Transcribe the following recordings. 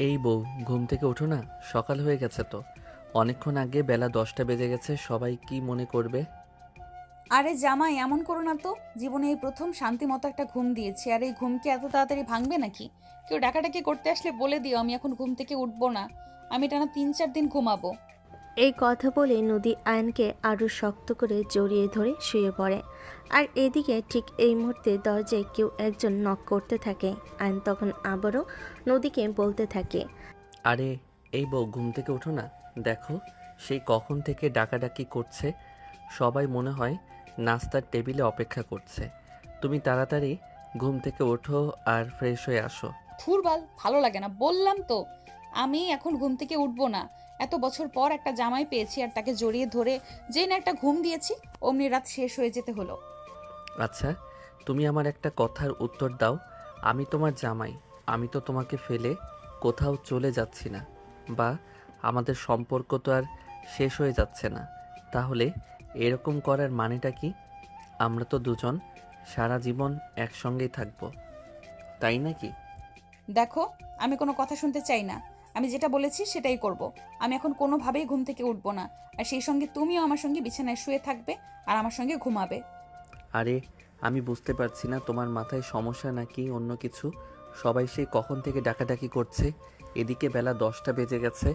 এই বউ, ঘুম থেকে ওঠো না, সকাল হয়ে গেছে তো। অনেকক্ষণ আগে, বেলা 10টা বেজে গেছে, সবাই কি মনে করবে? আরে জামাই, এমন করো না তো। জীবনে এই প্রথম শান্তি মতো একটা ঘুম দিয়েছি, আর এই ঘুম কি এত তাড়াতাড়ি ভাঙবে নাকি? কেউ ডাকাডাকি করতে আসলে বলে দিও আমি এখন ঘুম থেকে উঠবো না। আমি টানা 3-4 দিন ঘুমাবো। এই কথা বলে নদী আয়নকে আরও শক্ত করে জড়িয়ে ধরে শুয়ে পড়ে। আর এদিকে ঠিক এই মুহূর্তে দরজায় কেউ একজন নক করতে থাকে। আয়ন তখন আবারও নদীকে বলতে থাকে। আরে এই বউ, ঘুম থেকে ওঠো না। দেখো, সেই কখন থেকে ডাকাডাকি করছে। সবাই মনে হয় নাস্তার টেবিলে অপেক্ষা করছে। তুমি তাড়াতাড়ি ঘুম থেকে ওঠো আর ফ্রেশ হয়ে আসো। থুরবাল, ভালো লাগে না, বললাম তো। আমি এখন ঘুম থেকে উঠবো না। এত বছর পর একটা জামাই পেয়েছি, আর তাকে জড়িয়ে ধরে যেই না একটা ঘুম দিয়েছি, অমনি রাত শেষ হয়ে যেতে হলো। আচ্ছা, তুমি আমার একটা কথার উত্তর দাও। আমি তোমার জামাই, আমি তো তোমাকে ফেলে কোথাও চলে যাচ্ছি না, বা আমাদের সম্পর্ক তো আর শেষ হয়ে যাচ্ছে না। তাহলে এরকম করার মানেটা কি? আমরা তো দুজন সারা জীবন একসঙ্গেই থাকবো, তাই নাকি? দেখো, আমি কোনো কথা শুনতে চাই না। আমি যেটা বলেছি সেটাই করব। আমি এখন কোনোভাবেই ঘুম থেকে উঠবো না। আর সেই সঙ্গে তুমিও আমার সঙ্গে বিছানায় শুয়ে থাকবে আর আমার সঙ্গে ঘুমাবে। আরে, আমি বুঝতে পারছি না তোমার মাথায় সমস্যা নাকি অন্য কিছু। সবাই সেই কখন থেকে ডাকাডাকি করছে, এদিকে বেলা 10টা বেজে গেছে,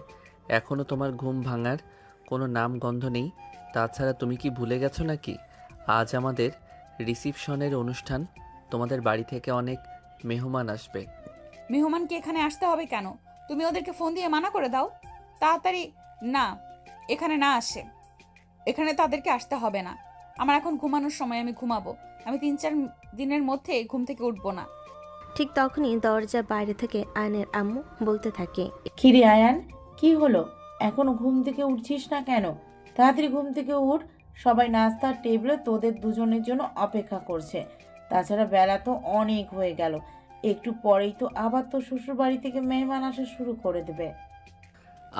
এখনও তোমার ঘুম ভাঙার কোনো নাম গন্ধ নেই। তাছাড়া তুমি কি ভুলে গেছো নাকি আজ আমাদের রিসিপশনের অনুষ্ঠান? তোমাদের বাড়ি থেকে অনেক মেহমান আসবে। মেহমানকে এখানে আসতে হবে কেন? তুমি ওদেরকে ফোন দিয়ে মানা করে দাও তাড়াতাড়ি। না, এখানে না আসে। এখানে তাদেরকে আসতে হবে না। আমার এখন ঘুমানোর সময়, আমি ঘুমাবো। আমি 3-4 দিনের মধ্যে ঘুম থেকে উঠবো না। ঠিক তখনই দরজা বাইরে থেকে আয়নের আম্মু বলতে থাকে। কিরে আয়ান, কি হলো? এখনো ঘুম থেকে উঠছিস না কেন? তাড়াতাড়ি ঘুম থেকে উঠ। সবাই নাস্তার টেবিলে তোদের দুজনের জন্য অপেক্ষা করছে। তাছাড়া বেলা তো অনেক হয়ে গেল। একটু পরেই তো আবার তোর শ্বশুর বাড়ি থেকে মেহমান আসা শুরু করে দেবে।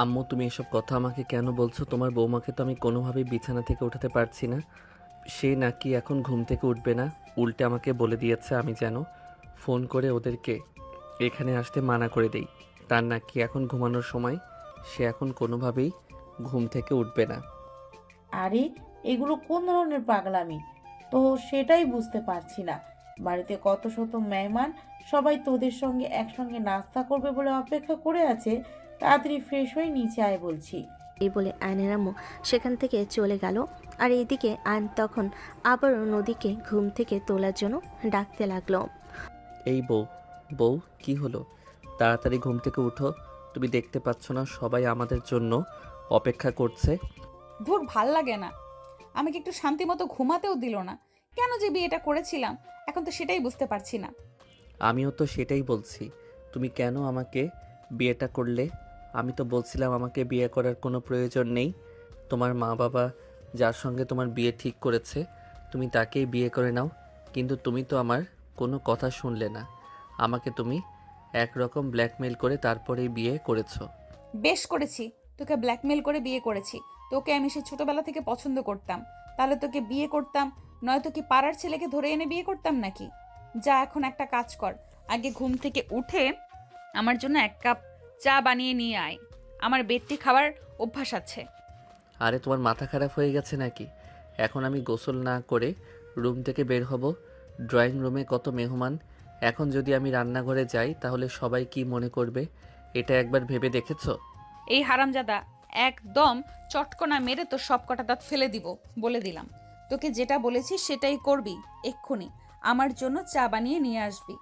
আম্মু, তুমি এসব কথা আমাকে কেন বলছো? তোমার বৌমাকে তো আমি কোনোভাবেই বিছানা থেকে উঠাতে পারছি না। সে নাকি এখন ঘুম থেকে উঠবে না, উল্টে আমাকে বলে দিয়েছে আমি যেন ফোন করে ওদেরকে এখানে আসতে মানা করে দেই। তার নাকি এখন ঘুমানোর সময়, সে এখন কোনোভাবেই ঘুম থেকে উঠবে না। আরে, এগুলো কোন ধরনের পাগলামি? তো সেটাই বুঝতে পারছি না। বাড়িতে কত শত মেহমান, সবাই তোদের সঙ্গে একসঙ্গে নাস্তা করবে বলে অপেক্ষা করে আছে। তাড়াতাড়ি ফ্রেশ হয়ে নিচে আয় বলছি। এই বলে আয়নের আম্মু সেখান থেকে চলে গেল। আর এইদিকে আয়ন তখন আবারও নদীকে ঘুম থেকে তোলার জন্য ডাকতে লাগলো। এই বউ, বউ, কি হলো? তাড়াতাড়ি ঘুম থেকে উঠো। তুমি দেখতে পাচ্ছ না সবাই আমাদের জন্য অপেক্ষা করছে? ধুর, ভাল লাগে না। আমাকে একটু শান্তি মতো ঘুমাতেও দিল না। কেন যে বিয়েটা করেছিলাম, এখন তো সেটাই বুঝতে পারছি না। আমিও তো সেটাই বলছি, তুমি কেন আমাকে বিয়েটা করলে? আমি তো বলছিলাম আমাকে বিয়ে করার কোনো প্রয়োজন নেই। তোমার মা বাবা যার সঙ্গে তোমার বিয়ে ঠিক করেছে, তুমি তাকেই বিয়ে করে নাও। কিন্তু তুমি তো আমার কোনো কথা শুনলে না। আমাকে তুমি একরকম ব্ল্যাকমেল করে তারপরেই বিয়ে করেছো। বেশ করেছি। তোকে ব্ল্যাকমেল করে বিয়ে করেছি। তোকে আমি সেই ছোটবেলা থেকে পছন্দ করতাম। তাহলে তোকে বিয়ে করতাম, নয়তো কি পাড়ার ছেলেকে ধরে এনে বিয়ে করতাম নাকি? যা, এখন একটা কাজ কর। আগে ঘুম থেকে উঠে আমার জন্য 1 কাপ চা বানিয়ে নিয়ে আয়। আমার বেডটি খাওয়ার অভ্যাস আছে। আরে, তোমার মাথা খারাপ হয়ে গেছে নাকি? এখন আমি গোসল না করে রুম থেকে বের হব? ড্রয়িং রুমে কত মেহমান, এখন যদি আমি রান্নাঘরে যাই তাহলে সবাই কি মনে করবে? এটা একবার ভেবে দেখেছো? এই হারামজাদা, একদম চটকনা মেরে তোর সব কটা দাঁত ফেলে দিব, বলে দিলাম। তোকে যেটা বলেছি সেটাই করবি। এক্ষুনি আমার জন্য চা বানিয়ে নিয়ে আসবি।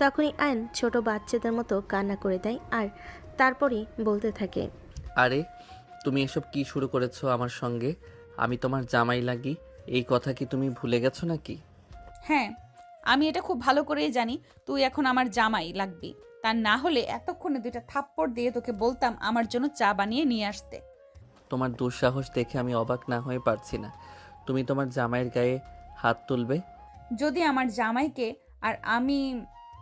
তখনই আয়ন ছোট বাচ্চাদের মতো কান্না করে দেয়। আর তারপরই বলতে থাকে। আরে, তুমি এসব কি শুরু করেছো আমার সঙ্গে? আমি তোমার জামাই লাগি, এই কথা কি তুমি ভুলে গেছো নাকি? হ্যাঁ, আমি এটা খুব ভালো করেই জানি তুই এখন আমার জামাই লাগবি। তা না হলে এতক্ষণে 2টা থাপ্পড় দিয়ে তোকে বলতাম আমার জন্য চা বানিয়ে নিয়ে আসতে। তোমার দুঃসাহস দেখে আমি অবাক না হয়ে পারছি না। তুমি তোমার জামাইয়ের গায়ে হাত তুলবে? যদি আমার জামাইকে আর আমি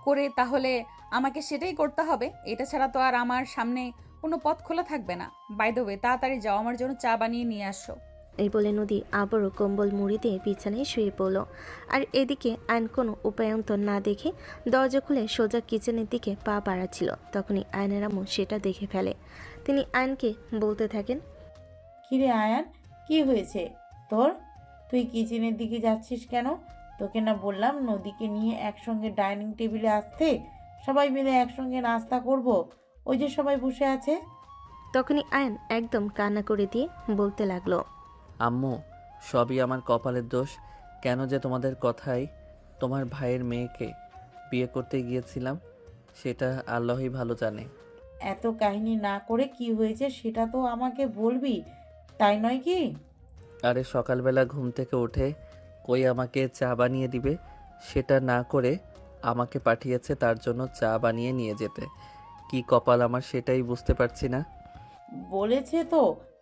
করে, তাহলে আমাকে সেটাই করতে হবে। এটা ছাড়া তো আর আমার সামনে কোনো পথ খোলা থাকবে না। বাই দ্য ওয়ে, তাড়াতাড়ি যাও, আমার জন্য চা বানিয়ে নিয়ে আসো। এই বলে নদী আবারও কম্বল মুড়ি দিয়ে বিছানায় শুয়ে পড়ল। আর এদিকে আয়ন কোনো উপায়ন্তর না দেখে দরজা খুলে সোজা কিচেনের দিকে পা বাড়াচ্ছিল। তখনই আয়নের আম্মু সেটা দেখে ফেলে। তিনি আয়নকে বলতে থাকেন, কিরে আয়ান, কি হয়েছে তোর? তুই কিচেনের দিকে যাচ্ছিস কেন? তোকে না বললাম নদীকে নিয়ে একসঙ্গে ডাইনিং টেবিলে আসতে, সবাই মিলে একসঙ্গে নাস্তা করব। ওই যে সবাই বসে আছে। তখনই আয়ন একদম কান্না করে দিয়ে বলতে লাগলো, আম্মু, সবই আমার কপালের দোষ। কেন যে তোমাদের কথাই তোমার ভাইয়ের মেয়েকে বিয়ে করতে গিয়েছিলাম সেটা আল্লাহই ভালো জানে। এত কাহিনী না করে কি হয়েছে সেটা তো আমাকে বলবি, তাই নয় কি? আরে সকালবেলা ঘুম থেকে উঠে কই আমাকে চা বানিয়ে দিবে, সেটা না করে আমাকে পাঠিয়েছে তার জন্য চা বানিয়ে নিয়ে যেতে। কি কপাল আমার সেটাই বুঝতে পারছি না। বলেছে তো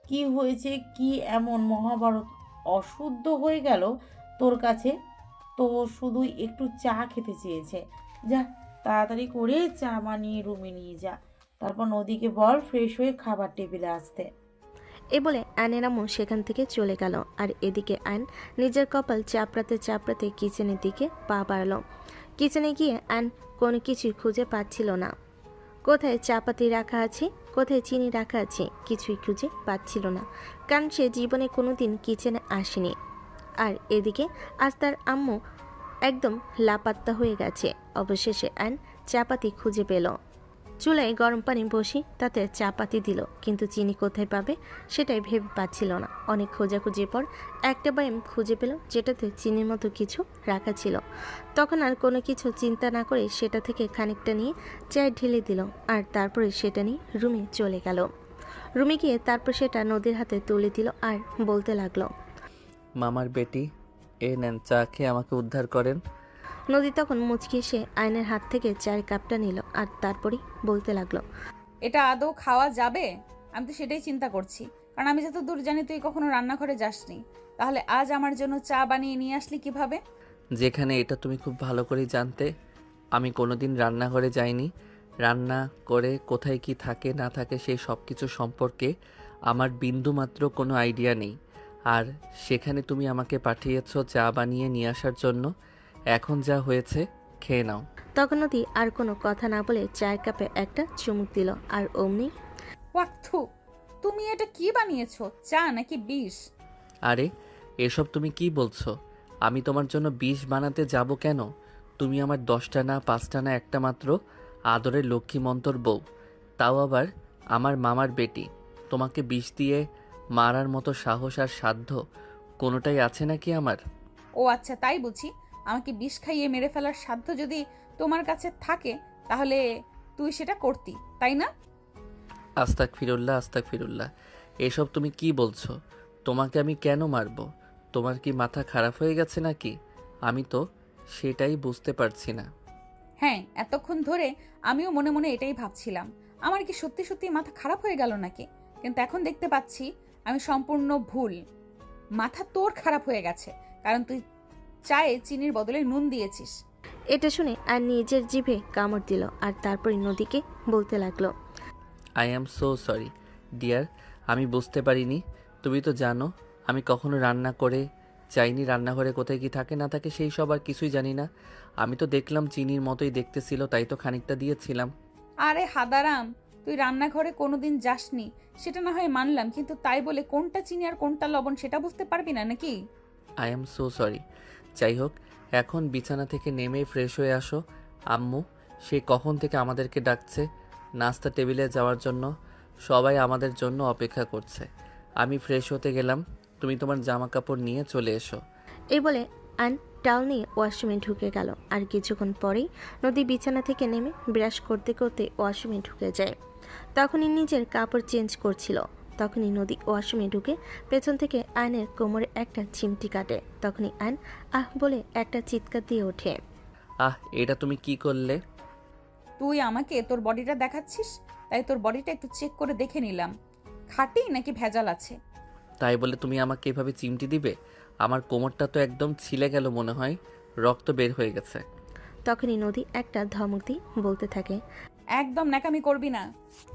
কি হয়েছে, কি এমন মহাভারত অশুদ্ধ হয়ে গেল তোর কাছে? তো শুধু একটু চা খেতে চেয়েছে। যা, তাড়াতাড়ি করে চা বানিয়ে রুমে নিয়ে যা। তারপর নদীকে বল ফ্রেশ হয়ে খাবার টেবিলে আসতে। এ বলে আয়নের আম্মু সেখান থেকে চলে গেল। আর এদিকে আয়ন নিজের কপাল চাপড়াতে চাপড়াতে কিচেনের দিকে পা বাড়ালো। কিচেনে গিয়ে আয়ন কোনো কিছুই খুঁজে পাচ্ছিল না। কোথায় চাপাতি রাখা আছে, কোথায় চিনি রাখা আছে, কিছুই খুঁজে পাচ্ছিল না, কারণ সে জীবনে কোনোদিন কিচেনে আসেনি। আর এদিকে আজ তার আম্মু একদম লাপাত্তা হয়ে গেছে। অবশেষে আয়ন চাপাতি খুঁজে পেল। চুলায় গরম পানি বসি তাতে চাপাতি দিল, কিন্তু চিনি কোথায় পাবে সেটাই ভেবে পাচ্ছিল না। অনেক খোঁজাখুঁজির পর একটা বয়াম খুঁজে পেল যেটাতে চিনির মতো কিছু রাখা ছিল। তখন আর কোনো কিছু চিন্তা না করে সেটা থেকে খানিকটা নিয়ে চায়ে ঢেলে দিল, আর তারপরে সেটা নিয়ে রুমে চলে গেল। রুমে গিয়ে তারপর সেটা নদীর হাতে তুলে দিল আর বলতে লাগলো, মামার বেটি, এ নেন চা খেয়ে আমাকে উদ্ধার করেন। নদী তখন মুচকি এসে আয়নের হাত থেকে চায়ের কাপটা নিল আর তারপরেই বলতে লাগলো, এটা আদৌ খাওয়া যাবে? আমি তো সেটাই চিন্তা করছি, কারণ আমি যত দূর জানি তুই কখনো রান্নাঘরে যাসনি। তাহলে আজ আমার জন্য চা বানিয়ে নিয়ে আসলি কিভাবে? যেখানে এটা তুমি খুব ভালো করেই জানতে, আমি কোনোদিন রান্নাঘরে যাইনি। রান্না করে কোথায় কি থাকে না থাকে সেই সব কিছু সম্পর্কে আমার বিন্দুমাত্র কোনো আইডিয়া নেই। আর সেখানে তুমি আমাকে পাঠিয়েছো চা বানিয়ে নিয়ে আসার জন্য। এখন যা হয়েছে খেয়ে নাও। তখন নদী আর কোনো কথা না বলে চায়ের কাপে একটা চুমুক দিল আর অমনি ওয়াক্থু, তুমি এটা কি বানিয়েছো? চা নাকি বিষ? আরে এসব তুমি কি বলছো? আমি তোমার জন্য বিষ বানাতে যাব কেন? তুমি আমার 10টা না 5টা না একটা মাত্র আদরের লক্ষ্মীমন্তর বউ, তাও আবার আমার মামার বেটি। তোমাকে বিষ দিয়ে মারার মতো সাহস আর সাধ্য কোনোটাই আছে নাকি আমার? ও আচ্ছা, তাই বুঝি। আমাকে বিষ খাইয়ে মেরে ফেলার সাধ্য যদি তোমার কাছে থাকে তাহলে তুই সেটা করতি, তাই না? আস্তাক ফিরুল্লাহ, আস্তাক ফিরুল্লাহ। এসব তুমি কি বলছো? তোমাকে আমি কেন মারবো? তোমার কি মাথা খারাপ হয়ে গেছে নাকি? আমি তো সেটাই বুঝতে পারছি না। হ্যাঁ, এতক্ষণ ধরে আমিও মনে মনে এটাই ভাবছিলাম, আমার কি সত্যি সত্যি মাথা খারাপ হয়ে গেল নাকি। কিন্তু এখন দেখতে পাচ্ছি আমি সম্পূর্ণ ভুল। মাথা তোর খারাপ হয়ে গেছে, কারণ তুই চায়ে চিনির বদলে নুন দিয়েছিস। এটা শুনে আর নিজের জিভে কামড় দিল আর তারপরে নদীকে বলতে লাগলো, I am so sorry dear, আমি বুঝতে পারিনি। তুমি তো জানো আমি কখনো রান্না করে চাইনি, রান্নাঘরে কোথায় কি থাকে না থাকে সেই সব আর কিছুই জানি না। আমি তো দেখলাম চিনির মতোই দেখতে ছিল, তাই তো খানিকটা দিয়েছিলাম। আরে হাদারাম, তুই রান্নাঘরে কোনোদিন যাসনি সেটা না হয় মানলাম, কিন্তু তাই বলে কোনটা চিনি আর কোনটা লবণ সেটা বুঝতে পারবি না নাকি? I am so sorry. যাই হোক, এখন বিছানা থেকে নেমে ফ্রেশ হয়ে আসো। আম্মু সে কখন থেকে আমাদেরকে ডাকছে নাস্তা টেবিলে যাওয়ার জন্য। সবাই আমাদের জন্য অপেক্ষা করছে। আমি ফ্রেশ হতে গেলাম, তুমি তোমার জামা কাপড় নিয়ে চলে এসো। এই বলে আয়ন টাওয়াল নিয়ে ওয়াশরুমে ঢুকে গেল। আর কিছুক্ষণ পরেই নদী বিছানা থেকে নেমে ব্রাশ করতে করতে ওয়াশরুমে ঢুকে যায়। তখনই নিজের কাপড় চেঞ্জ করছিল। তখনই নদী ওয়াশরুমে ঢুকে পেছন থেকে আয়নের কোমরে একটা চিমটি কাটে। তখনই আয়ন আহ বলে একটা চিৎকার দিয়ে ওঠে। আহ, এটা তুমি কি করলে? তুই আমাকে তোর বডিটা দেখাচ্ছিস, তাই তোর বডিটা একটু চেক করে দেখে নিলাম খাঁটি নাকি ভেজাল আছে। তাই বলে তুমি আমাকে এভাবে চিমটি দিবে? আমার কোমরটা তো একদম ছিলে গেল, মনে হয় রক্ত বের হয়ে গেছে। তখনই নদী একটা ধমক দিয়ে বলতে থাকে, একদম ন্যাকামি করবি না,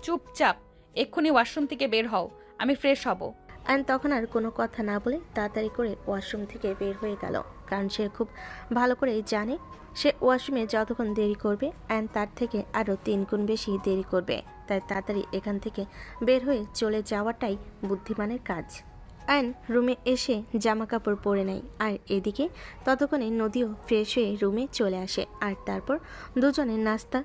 চুপচাপ এক্ষুনি ওয়াশরুম থেকে বের হও, আমি ফ্রেশ হব। আয়ন তখন আর কোনো কথা না বলে তাড়াতাড়ি করে ওয়াশরুম থেকে বের হয়ে গেল, কারণ সে খুব ভালো করে জানে সে ওয়াশরুমে যতক্ষণ দেরি করবে আয়ন তার থেকে আরও 3 গুণ বেশি দেরি করবে। তাই তাড়াতাড়ি এখান থেকে বের হয়ে চলে যাওয়াটাই বুদ্ধিমানের কাজ। আয়ন রুমে এসে জামা কাপড় পরে নেয়, আর এদিকে ততক্ষণে নদীও ফ্রেশ হয়ে রুমে চলে আসে। আর তারপর দুজনে নাস্তা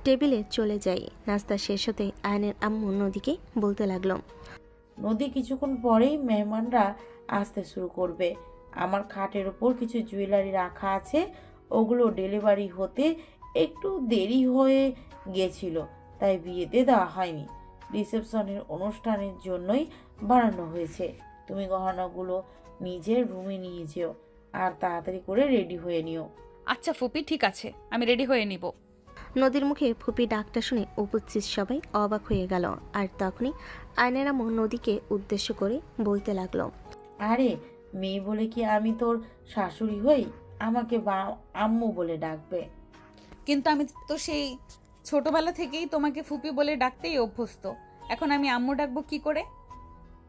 টেবিলে চলে যায়। নাস্তা শেষ হতে আয়নের আম্মু নদীকে বলতে লাগলো, নদী, কিছুক্ষণ পরেই মেহমানরা আসতে শুরু করবে। আমার খাটের ওপর কিছু জুয়েলারি রাখা আছে, ওগুলো ডেলিভারি হতে একটু দেরি হয়ে গেছিল, তাই বিয়েতে দেওয়া হয়নি। রিসেপশনের অনুষ্ঠানের জন্যই বানানো হয়েছে। তুমি গহনাগুলো নিজের রুমে নিয়ে যেও আর তাড়াতাড়ি করে রেডি হয়ে নিও। আচ্ছা ফুপি, ঠিক আছে, আমি রেডি হয়ে নিব। নদীর মুখে ফুপি ডাকটা শুনে উপস্থিত সবাই অবাক হয়ে গেল। আর তখনই আয়নের আম্মু নদীকে উদ্দেশ্য করে বলতে লাগলো, আরে মেয়ে বলে কি আমি তোর শাশুড়ি হই? আমাকে বা আম্মু বলে ডাকবে। কিন্তু আমি তো সেই ছোটবেলা থেকেই তোমাকে ফুপি বলে ডাকতেই অভ্যস্ত, এখন আমি আম্মু ডাকবো কি করে?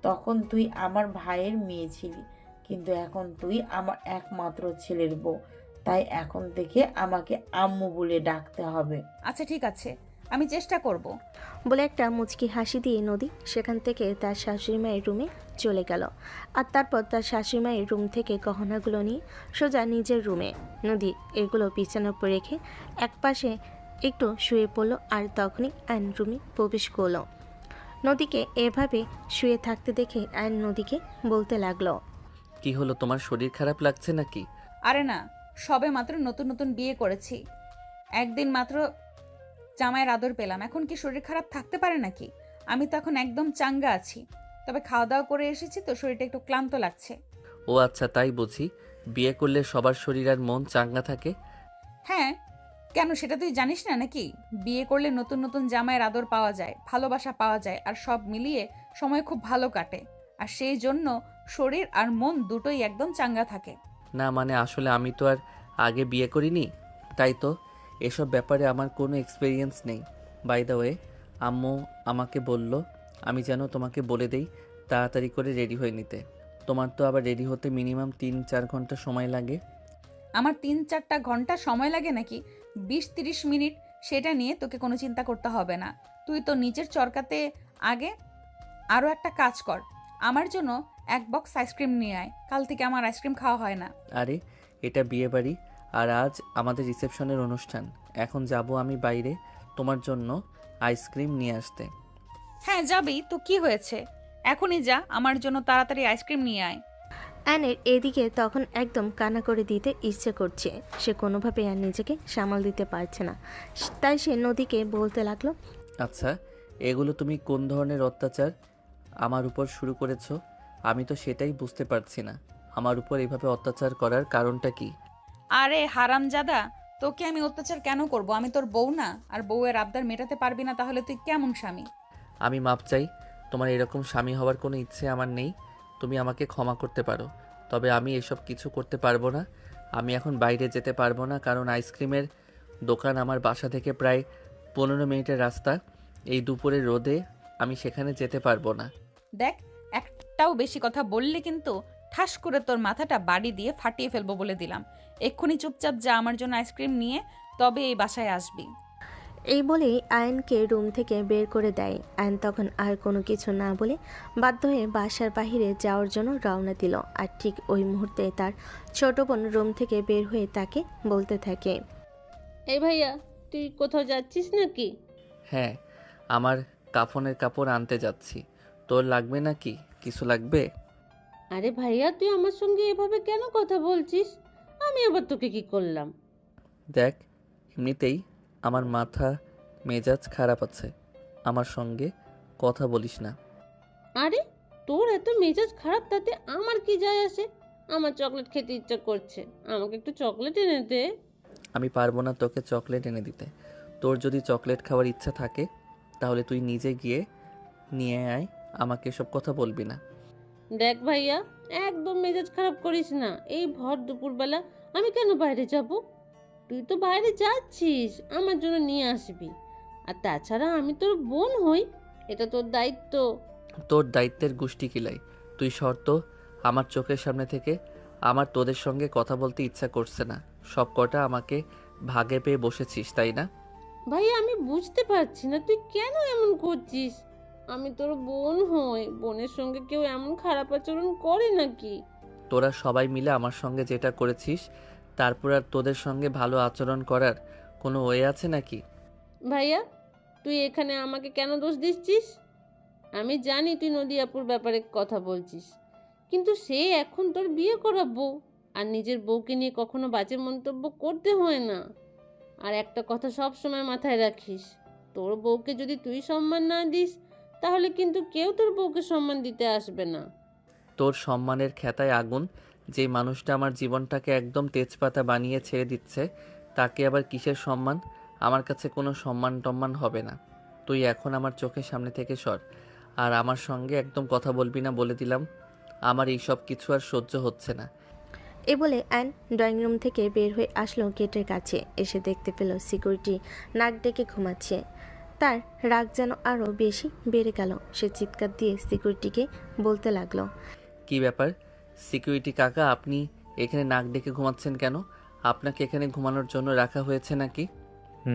তখন তুই আমার ভাইয়ের মেয়ে ছিলি, কিন্তু এখন তুই আমার একমাত্র ছেলের বউ, তাই এখন থেকে আমাকে আম্মু বলে ডাকতে হবে। আচ্ছা ঠিক আছে, আমি চেষ্টা করব। বলে একটা মুচকি হাসি দিয়ে নদী সেখান থেকে তার শাশুড়ি মায়ের রুমে চলে গেল। আর তারপর তার শাশুড়ি মায়ের রুম থেকে গহনাগুলো নিয়ে সোজা নিজের রুমে। নদী এগুলো বিছানার উপর রেখে একপাশে একটু শুয়ে পড়ল। আর তখনই আইন রুমে প্রবেশ করলো। নদীকে এভাবে শুয়ে থাকতে দেখে আইন নদীকে বলতে লাগলো, কি হলো, তোমার শরীর খারাপ লাগছে নাকি? আরে না, সবে মাত্র নতুন নতুন বিয়ে করেছি, একদিন মাত্র জামাইয়ের আদর পেলাম, এখন কি শরীর খারাপ থাকতে পারে নাকি? আমি তো এখন একদম চাঙ্গা আছি, তবে খাওয়া দাওয়া করে এসেছি তো শরীরটা একটু ক্লান্ত লাগছে। ও আচ্ছা, তাই বুঝি। বিয়ে করলে সবার শরীর আর মন চাঙ্গা থাকে? হ্যাঁ, কেন সেটা তুই জানিস না নাকি? বিয়ে করলে নতুন নতুন জামাইয়ের আদর পাওয়া যায়, ভালোবাসা পাওয়া যায়, আর সব মিলিয়ে সময় খুব ভালো কাটে, আর সেই জন্য শরীর আর মন দুটোই একদম চাঙ্গা থাকে। না মানে আসলে আমি তো আর আগে বিয়ে করিনি, তাই তো এসব ব্যাপারে আমার কোনো এক্সপিরিয়েন্স নেই। বাই দ্য ওয়ে, আম্মু আমাকে বলল আমি যেন তোমাকে বলে দেই তাড়াতাড়ি করে রেডি হয়ে নিতে। তোমার তো আবার রেডি হতে মিনিমাম 3-4 ঘন্টা সময় লাগে। আমার 3-4টা ঘন্টা সময় লাগে নাকি? 20-30 মিনিট, সেটা নিয়ে তোকে কোনো চিন্তা করতে হবে না। তুই তো নিজের চরকাতে আগে আরও একটা কাজ কর, আমার জন্য 1 বক্স আইসক্রিম নিয়ে আয়, কাল থেকে আমার আইসক্রিম খাওয়া হয় না। আরে এটা বিয়ে বাড়ি, আর আজ আমাদের রিসেপশনের অনুষ্ঠান। এখন যাব আমি বাইরে তোমার জন্য আইসক্রিম নিয়ে আসতে। হ্যাঁ যাবি তো, কি হয়েছে? এখনই যা, আমার জন্য তাড়াতাড়ি আইসক্রিম নিয়ে আয়। অ্যানের এদিকে তখন একদম কান্না করে দিতে ইচ্ছে করছে। সে কোনোভাবে আর নিজেকে সামাল দিতে পারছে না। তাই সে নদীকে বলতে লাগলো, আচ্ছা, এগুলো তুমি কোন ধরনের অত্যাচার আমার উপর শুরু করেছো? আমি তো সেটাই বুঝতে পারছি না। আমার উপর এভাবে অত্যাচার করার কারণটা কি? আরে হারামজাদা, তোকে আমি অত্যাচার কেন করব? আমি তোর বউ না? আর বউয়ের আবদার মেটাতে পারবি না তাহলে তুই কেমন স্বামী? আমি মাপ চাই, তোমার এরকম স্বামী হওয়ার কোনো ইচ্ছে আমার নেই। তুমি আমাকে ক্ষমা করতে পারো, তবে আমি এসব কিছু করতে পারবো না। আমি এখন বাইরে যেতে পারবো না, কারণ আইসক্রিমের দোকান আমার বাসা থেকে প্রায় 15 মিনিটের রাস্তা। এই দুপুরের রোদে আমি সেখানে যেতে পারবো না। দেখ, একটাও বেশি কথা বললে কিন্তু ঠাস করে তোর মাথাটা বাড়ি দিয়ে ফাটিয়ে ফেলবো বলে দিলাম। এক্ষুনি চুপচাপ যা, আমার জন্য আইসক্রিম নিয়ে তবে এই বাসায় আসবি। এই বলেই আয়নকে রুম থেকে বের করে দেয়। আয়ন তখন আর কোনো কিছু না বলে বাধ্য হয়ে বাসার বাহিরে যাওয়ার জন্য রওনা দিল। আর ঠিক ওই মুহূর্তে তার ছোট বোন রুম থেকে বের হয়ে তাকে বলতে থাকে, এই ভাইয়া, তুই কোথাও যাচ্ছিস নাকি? হ্যাঁ, আমার কাফনের কাপড় আনতে যাচ্ছি। তোর লাগবে নাকি? কিছু লাগবে? আরে ভাইয়া, তুই আমার সঙ্গে এভাবে কেন কথা বলছিস? আমি আবার তোকে কি করলাম? দেখ, এমনিতেই আমার মাথা মেজাজ খারাপ আছে, আমার সঙ্গে কথা বলিস না। আরে তোর এত মেজাজ খারাপ, তাতে আমার কি যায় আসে? আমার চকলেট খেতে ইচ্ছা করছে, আমাকে একটু চকলেট এনে দে। আমি পারবো না তোকে চকলেট এনে দিতে। তোর যদি চকলেট খাওয়ার ইচ্ছা থাকে তাহলে তুই নিজে গিয়ে নিয়ে আয়, আমাকে এসব কথা বলবি না। দেখ ভাইয়া, একদম মেজাজ খারাপ করিস না। এই ভর দুপুরবেলা আমি কেন বাইরে যাব? তুই তো বাইরে যাচ্ছিস, আমার জন্য নিয়ে আসবি। আর তাছাড়া আমি তোর বোন হই, এটা তোর দায়িত্ব। তোর দায়িত্বের গুষ্টি কিলাই। তুই শর্ত আমার চোখের সামনে থেকে। আমার তোদের সঙ্গে কথা বলতে ইচ্ছা করছে না। সব কটা আমাকে ভাগে পেয়ে বসেছিস, তাই না? ভাইয়া আমি বুঝতে পারছি না তুই কেন এমন করছিস। আমি তোর বোন হই, বোনের সঙ্গে কেউ এমন খারাপ আচরণ করে নাকি? তোরা সবাই মিলে আমার সঙ্গে যেটা করেছিস, তারপর আর তোদের সঙ্গে ভালো আচরণ করার কোনো ওয়ে আছে নাকি? ভাইয়া তুই এখানে আমাকে কেন দোষ দিচ্ছিস? আমি জানি তুই নদী আপুর ব্যাপারে কথা বলছিস, কিন্তু সে এখন তোর বিয়ে করা বউ, আর নিজের বউকে নিয়ে কখনো বাজে মন্তব্য করতে হয় না। আর একটা কথা সব সময় মাথায় রাখিস, তোর বউকে যদি তুই সম্মান না দিস, তাহলে কিন্তু কেউ তোর বউকে সম্মান দিতে আসবে না। তোর সম্মানের খেতায় আগুন। যে মানুষটা আমার জীবনটাকে একদম তেজপাতা বানিয়ে ছেড়ে দিচ্ছে, তাকে আবার কিসের সম্মান? আমার কাছে কোনো সম্মান টম্মান হবে না। তুই এখন আমার চোখের সামনে থেকে সর, আর আমার সঙ্গে একদম কথা বলবি না বলে দিলাম। আমার এই সব কিছু আর সহ্য হচ্ছে না। এ বলে অ্যান ড্রয়িং রুম থেকে বের হয়ে আসলো গেটের কাছে। এসে দেখতে পেল সিকিউরিটি নাক ডেকে ঘুমাচ্ছে। তার রাগ যেন আরও বেশি বেড়ে গেল। সে চিৎকার দিয়ে সিকিউরিটিকে বলতে লাগলো, কি ব্যাপার সিকিউরিটি কাকা, আপনি এখানে নাক ডেকে ঘুমাচ্ছেন কেন? আপনাকে এখানে ঘুমানোর জন্য রাখা হয়েছে নাকি?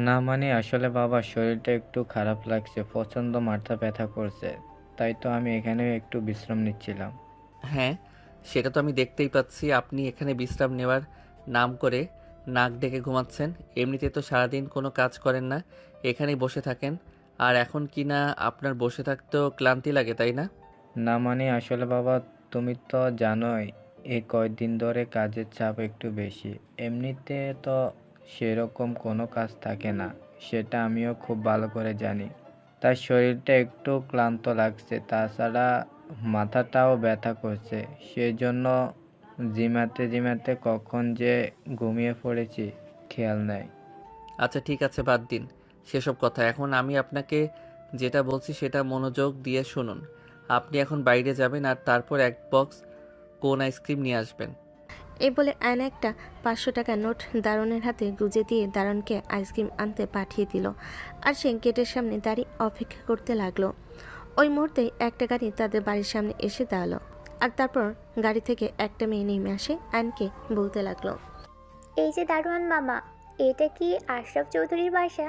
না মানে আসলে বাবা শরীরটা একটু খারাপ লাগছে, প্রচণ্ড মাথা ব্যথা করছে, তাই তো আমি এখানে একটু বিশ্রাম নিচ্ছিলাম। হ্যাঁ, সেটা তো আমি দেখতেই পাচ্ছি। আপনি এখানে বিশ্রাম নেওয়ার নাম করে নাক ডেকে ঘুমাচ্ছেন। এমনিতে তো সারাদিন কোনো কাজ করেন না, এখানেই বসে থাকেন। আর এখন কি না আপনার বসে থাকতেও ক্লান্তি লাগে, তাই না? না মানে আসলে বাবা তুমি তো জানোই এই কয়দিন ধরে কাজের চাপ একটু বেশি, এমনিতে তো সেরকম কোনো কাজ থাকে না, সেটা আমিও খুব ভালো করে জানি। তার শরীরটা একটু ক্লান্ত লাগছে, তাছাড়া মাথাটাও ব্যথা করছে, সেজন্য জিমাতে জিমাতে কখন যে ঘুমিয়ে পড়েছি খেয়াল নাই। আচ্ছা ঠিক আছে, বাদ দিন সেসব কথা। এখন আমি আপনাকে যেটা বলছি সেটা মনোযোগ দিয়ে শুনুন। আপনি এখন বাইরে যাবেন, আর তারপর এক বক্স কোন আইসক্রিম নিয়ে আসবেন। এই বলে অ্যান একটা 500 টাকার নোট দারোয়ানের হাতে গুজে দিয়ে দারোয়ানকে আইসক্রিম আনতে পাঠিয়ে দিল। আর সে গেটের সামনে দাঁড়িয়ে অপেক্ষা করতে লাগলো। ওই মুহূর্তেই একটা গাড়ি তাদের বাড়ির সামনে এসে দাঁড়ালো। আর তারপর গাড়ি থেকে একটা মেয়ে নেমে আসে অ্যানকে বলতে লাগলো, এই যে দারোয়ান মামা, এটা কি আশরাফ চৌধুরীর বাসা?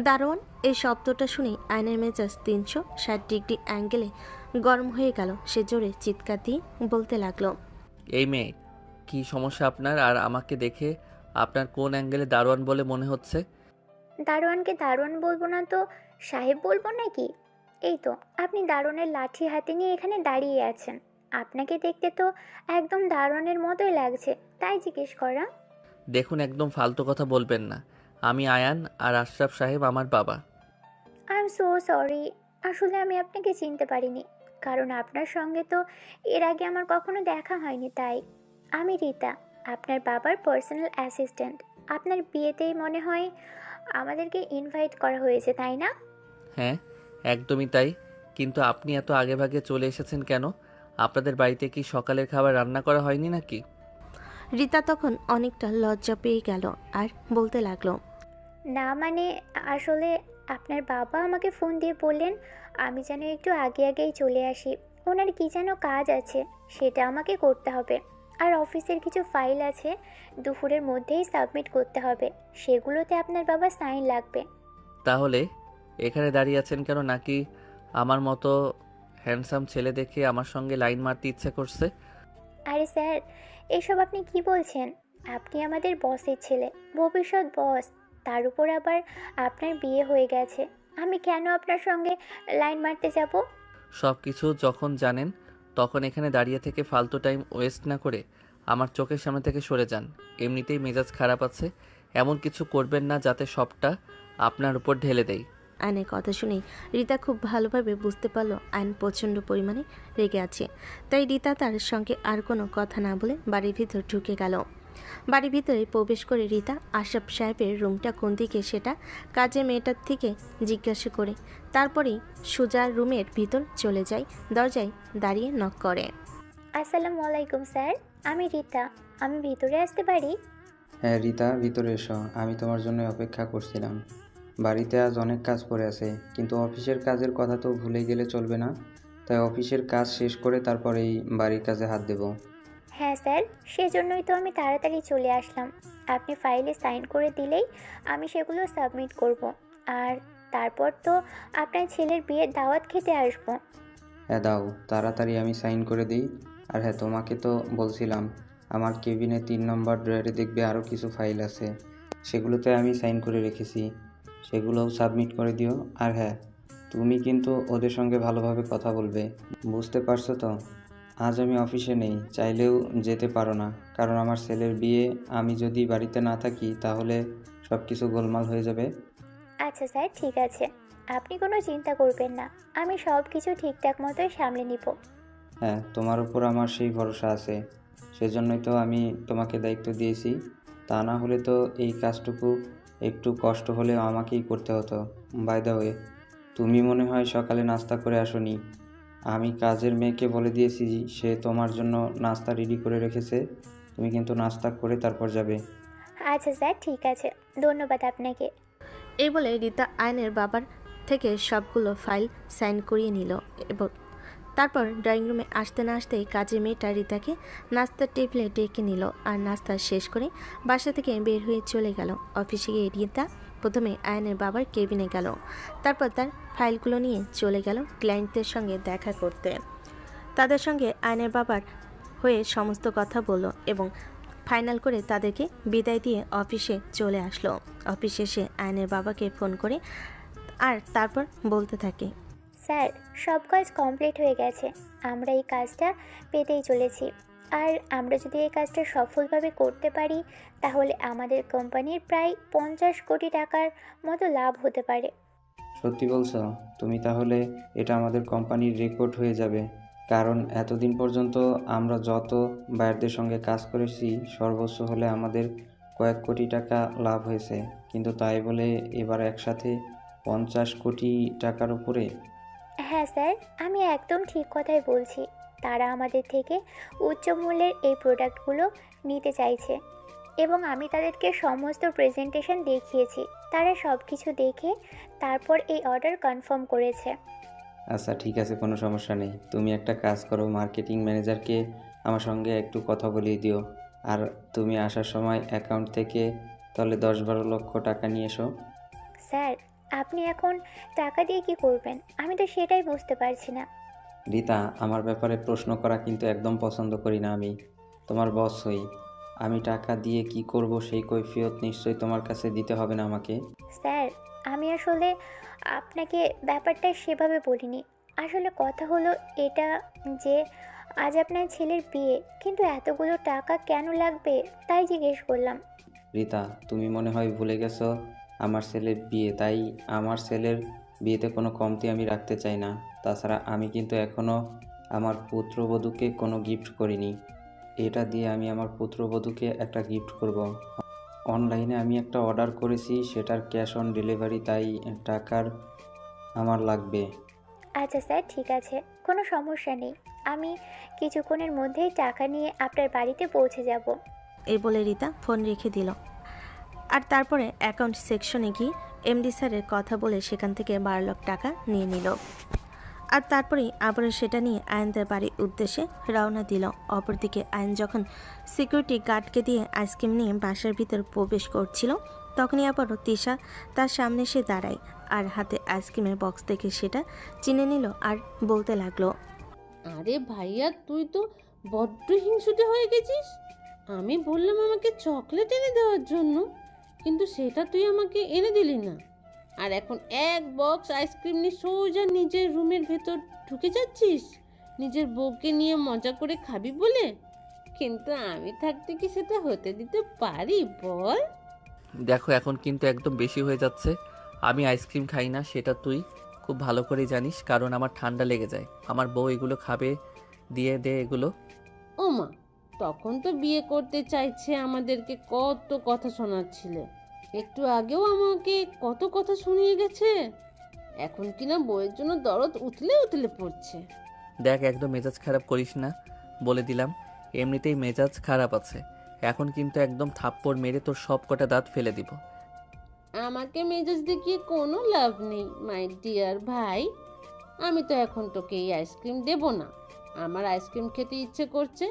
দারোয়ান এই শব্দটা শুনেই আয়নের মেজাজ 360 ডিগ্রি অ্যাঙ্গেলে গরম হয়ে গেল। সে জোরে চিৎকার দিয়ে বলতে লাগলো, এই মেয়ে, কি সমস্যা আপনার? আর আমাকে দেখে আপনার কোন অ্যাঙ্গেলে দারোয়ান বলে মনে হচ্ছে? দারোয়ানকে দারোয়ান বলবো না তো সাহেব বলবো নাকি? এই তো আপনি দারোয়ানের লাঠি হাতে নিয়ে এখানে দাঁড়িয়ে আছেন। আপনাকে দেখতে তো একদম দারোয়ানের মতোই লাগছে, তাই জিজ্ঞেস করা। দেখুন, একদম ফালতু কথা বলবেন না। আমি আয়ান, আর আশরাফ সাহেব আমার বাবা। আই এম সো সরি, আসলে আমি আপনাকে চিনতে পারিনি, কারণ আপনার সঙ্গে তো এর আগে আমার কখনো দেখা হয়নি। তাই আমি রীতা, আপনার বাবার পার্সোনাল অ্যাসিস্ট্যান্ট। আপনার বিয়েতেই মনে হয় আমাদেরকে ইনভাইট করা হয়েছে, তাই না? হ্যাঁ, একদমই তাই। কিন্তু আপনি এত আগেভাগে চলে এসেছেন কেন? আপনাদের বাড়িতে কি সকালের খাবার রান্না করা হয়নি নাকি? রীতা তখন অনেকটা লজ্জা পেয়ে গেল আর বলতে লাগলো, না মানে আসলে আপনার বাবা আমাকে ফোন দিয়ে বললেন আমি যেন একটু আগে আগেই চলে আসি। ওনার কি যেন কাজ আছে, সেটা আমাকে করতে হবে। আর অফিসের কিছু ফাইল আছে, দুপুরের মধ্যেই সাবমিট করতে হবে। সেগুলোতে আপনার বাবা সাইন লাগবে। তাহলে এখানে দাঁড়িয়ে আছেন কেন? নাকি আমার মতো হ্যান্ডসাম ছেলে দেখে আমার সঙ্গে লাইন মারতে ইচ্ছে করছে? আরে স্যার, এসব আপনি কি বলছেন? আপনি আমাদের বসের ছেলে, ভবিষ্যৎ বস। তার উপর আবার আপনার বিয়ে হয়ে গেছে। আমি কেন আপনার সঙ্গে লাইন মারতে যাব? সব কিছু যখন জানেন, তখন এখানে দাঁড়িয়ে থেকে ফালতু টাইম ওয়েস্ট না করে আমার চোখের সামনে থেকে সরে যান। এমনিতেই মেজাজ খারাপ আছে, এমন কিছু করবেন না যাতে সবটা আপনার উপর ঢেলে দেয়। আয়নের কথা শুনেই রীতা খুব ভালোভাবে বুঝতে পারল আয়ন প্রচণ্ড পরিমাণে রেগে আছে। তাই রীতা তার সঙ্গে আর কোনো কথা না বলে বাড়ির ভিতর ঢুকে গেল। বাড়ির ভিতরে প্রবেশ করে রীতা আশরাফ সাহেবের রুমটা কোন দিকে সেটা কাজের মেয়েটার থেকে জিজ্ঞাসা করে তারপরেই সুজার রুমের ভিতর চলে যায়। দরজায় দাঁড়িয়ে নক করে। আসসালামু আলাইকুম স্যার, আমি রীতা। আমি ভিতরে আসতে পারি? হ্যাঁ রিতা, ভিতরে এসো। আমি তোমার জন্য অপেক্ষা করছিলাম। বাড়িতে আজ অনেক কাজ পড়ে আছে, কিন্তু অফিসের কাজের কথা তো ভুলে গেলে চলবে না। তাই অফিসের কাজ শেষ করে তারপরেই বাড়ির কাজে হাত দেব। হ্যাঁ স্যার, সেজন্যই তো আমি তাড়াতাড়ি চলে আসলাম। আপনি ফাইলে সাইন করে দিলেই আমি সেগুলো সাবমিট করব। আর তারপর তো আপনার ছেলের বিয়ের দাওয়াত খেতে আসবো। হ্যাঁ দাও, তাড়াতাড়ি আমি সাইন করে দিই। আর হ্যাঁ, তোমাকে তো বলছিলাম আমার কেবিনে 3 নম্বর ড্রয়ারে দেখবে আরও কিছু ফাইল আছে, সেগুলোতে আমি সাইন করে রেখেছি, সেগুলোও সাবমিট করে দিও। আর হ্যাঁ, তুমি কিন্তু ওদের সঙ্গে ভালোভাবে কথা বলবে, বুঝতে পারছো তো? আজ আমি অফিসে নেই, চাইলেও যেতে পারো না, কারণ আমার ছেলের বিয়ে। আমি যদি বাড়িতে না থাকি তাহলে সব কিছু গোলমাল হয়ে যাবে। আচ্ছা স্যার, ঠিক আছে, আপনি কোনো চিন্তা করবেন না, আমি সব কিছু ঠিকঠাক মতোই সামলে নিব। হ্যাঁ, তোমার উপর আমার সেই ভরসা আছে, সেজন্যই তো আমি তোমাকে দায়িত্ব দিয়েছি। তা না হলে তো এই কাজটুকু একটু কষ্ট হলেও আমাকেই করতে হতো। বাই দ্য ওয়ে, তুমি মনে হয় সকালে নাস্তা করে আসোনি। আমি কাজের মেয়েকে বলে দিয়েছি, সে তোমার জন্য নাস্তা রেডি করে রেখেছে। তুমি কিন্তু নাস্তা করে তারপর যাবে। আচ্ছা স্যার, ঠিক আছে, ধন্যবাদ আপনাকে। এই বলে রিতা আয়নের বাবার থেকে সবগুলো ফাইল সাইন করিয়ে নিল এবং তারপর ড্রয়িং রুমে আসতে না আসতেই কাজের মেয়েটা রিতাকে নাস্তার টেবিলে ডেকে নিল আর নাস্তা শেষ করে বাসা থেকে বের হয়ে চলে গেল। অফিসে গিয়ে রিতা প্রথমে আয়নের বাবার কেবিনে গেল, তারপর তার ফাইলগুলো নিয়ে চলে গেল ক্লায়েন্টদের সঙ্গে দেখা করতে। তাদের সঙ্গে আয়নের বাবার হয়ে সমস্ত কথা বলল এবং ফাইনাল করে তাদেরকে বিদায় দিয়ে অফিসে চলে আসলো। অফিসে এসে আয়নের বাবাকে ফোন করে আর তারপর বলতে থাকে, স্যার, সব কাজ কমপ্লিট হয়ে গেছে, আমরা এই কাজটা পেতেই চলেছি। আর আমরা যদি এই কাজটা সফলভাবে করতে পারি তাহলে আমাদের কোম্পানির প্রায় 50 কোটি টাকার মতো লাভ হতে পারে। সত্যি বলছো? তুমি তাহলে এটা আমাদের কোম্পানির রেকর্ড হয়ে যাবে, কারণ এতদিন পর্যন্ত আমরা যত বায়ারদের সঙ্গে কাজ করেছি সর্বোচ্চ হলে আমাদের কয়েক কোটি টাকা লাভ হয়েছে, কিন্তু তাই বলে এবার একসাথে 50 কোটি টাকার উপরে। হ্যাঁ স্যার, আমি একদম ঠিক কথাই বলছি। তারা আমাদের থেকে উচ্চ মূল্যের এই প্রোডাক্টগুলো নিতে চাইছে এবং আমি তাদেরকে সমস্ত প্রেজেন্টেশন দেখিয়েছি। তারা সব কিছু দেখে তারপর এই অর্ডার কনফার্ম করেছে। আচ্ছা ঠিক আছে, কোনো সমস্যা নেই। তুমি একটা কাজ করো, মার্কেটিং ম্যানেজারকে আমার সঙ্গে একটু কথা বলিয়ে দিও। আর তুমি আসার সময় অ্যাকাউন্ট থেকে তাহলে 10-12 লক্ষ টাকা নিয়ে এসো। স্যার, আপনি এখন টাকা দিয়ে কি করবেন আমি তো সেটাই বুঝতে পারছি না। রিতা, আমার ব্যাপারে প্রশ্ন করা কিন্তু একদম পছন্দ করি না। আমি তোমার বস হই, আমি টাকা দিয়ে কি করব সেই কৈফিয়ত নিশ্চয়ই তোমার কাছে দিতে হবে না আমাকে। স্যার, আমি আসলে আপনাকে ব্যাপারটা সেভাবে বলিনি। আসলে কথা হলো এটা যে আজ আপনার ছেলের বিয়ে, কিন্তু এতগুলো টাকা কেন লাগবে তাই জিজ্ঞেস করলাম। রিতা, তুমি মনে হয় ভুলে গেছো আমার ছেলের বিয়ে, তাই আমার ছেলের বিয়েতে কোনো কমতি আমি রাখতে চাই না। তাছাড়া আমি কিন্তু এখনও আমার পুত্রবধূকে কোনো গিফট করিনি। এটা দিয়ে আমি আমার পুত্রবধূকে একটা গিফট করব। অনলাইনে আমি একটা অর্ডার করেছি, সেটার ক্যাশ অন ডেলিভারি, তাই টাকার আমার লাগবে। আচ্ছা স্যার, ঠিক আছে, কোনো সমস্যা নেই। আমি কিছুক্ষণের মধ্যেই টাকা নিয়ে আপনার বাড়িতে পৌঁছে যাব। এই বলে রিতা ফোন রেখে দিল আর তারপরে অ্যাকাউন্ট সেকশনে গিয়ে এমডি স্যারের কথা বলে সেখান থেকে 12 লাখ টাকা নিয়ে নিল। আর তারপরেই আবারও সেটা নিয়ে আয়নদের বাড়ির উদ্দেশ্যে রওনা দিল। অপরদিকে আয়ন যখন সিকিউরিটি গার্ডকে দিয়ে আইসক্রিম নিয়ে বাসার ভিতর প্রবেশ করছিল তখনই আবারও তিশা তার সামনে এসে দাঁড়ায় আর হাতে আইসক্রিমের বক্স দেখে সেটা চিনে নিল আর বলতে লাগলো, আরে ভাইয়া, তুই তো বড্ড হিংসুটে হয়ে গেছিস। আমি বললাম আমাকে চকলেট এনে দেওয়ার জন্য, কিন্তু সেটা তুই আমাকে এনে দিলি না। আর এখন এক বক্স আইসক্রিম নিয়ে সোজা নিজের রুমের ভেতর ঢুকে যাচ্ছিস নিজের বউকে নিয়ে মজা করে খাবি বলে। কিন্তু আমি থাকতে কি সেটা হতে দিতে পারি বল? দেখো, এখন কিন্তু একদম বেশি হয়ে যাচ্ছে। আমি আইসক্রিম খাই না, সেটা তুই খুব ভালো করে জানিস, কারণ আমার ঠান্ডা লেগে যায়। আমার বউ এগুলো খাবে, দিয়ে দে এগুলো। ও মা, তখন তো বিয়ে করতে চাইছে আমাদেরকে কত কথা শোনাচ্ছিলে, একটু আগেও আমাকে কত কথা শুনিয়ে গেছে। এখন কিনা বউয়ের জন্য দরদ উতলে উতলে পড়ছে। দেখ, একদম মেজাজ খারাপ করিস না, বলে দিলাম। এমনিতেই মেজাজ খারাপ আছে, এখন কিন্তু একদম থাপ্পড় মেরে তোর সব কটা দাঁত ফেলে দিব। আমাকে মেজাজ দেখিয়ে কোনো লাভ নেই মাই ডিয়ার ভাই। আমি তো এখন তোকে এই আইসক্রিম দেব না। আমার আইসক্রিম খেতে ইচ্ছে করছে,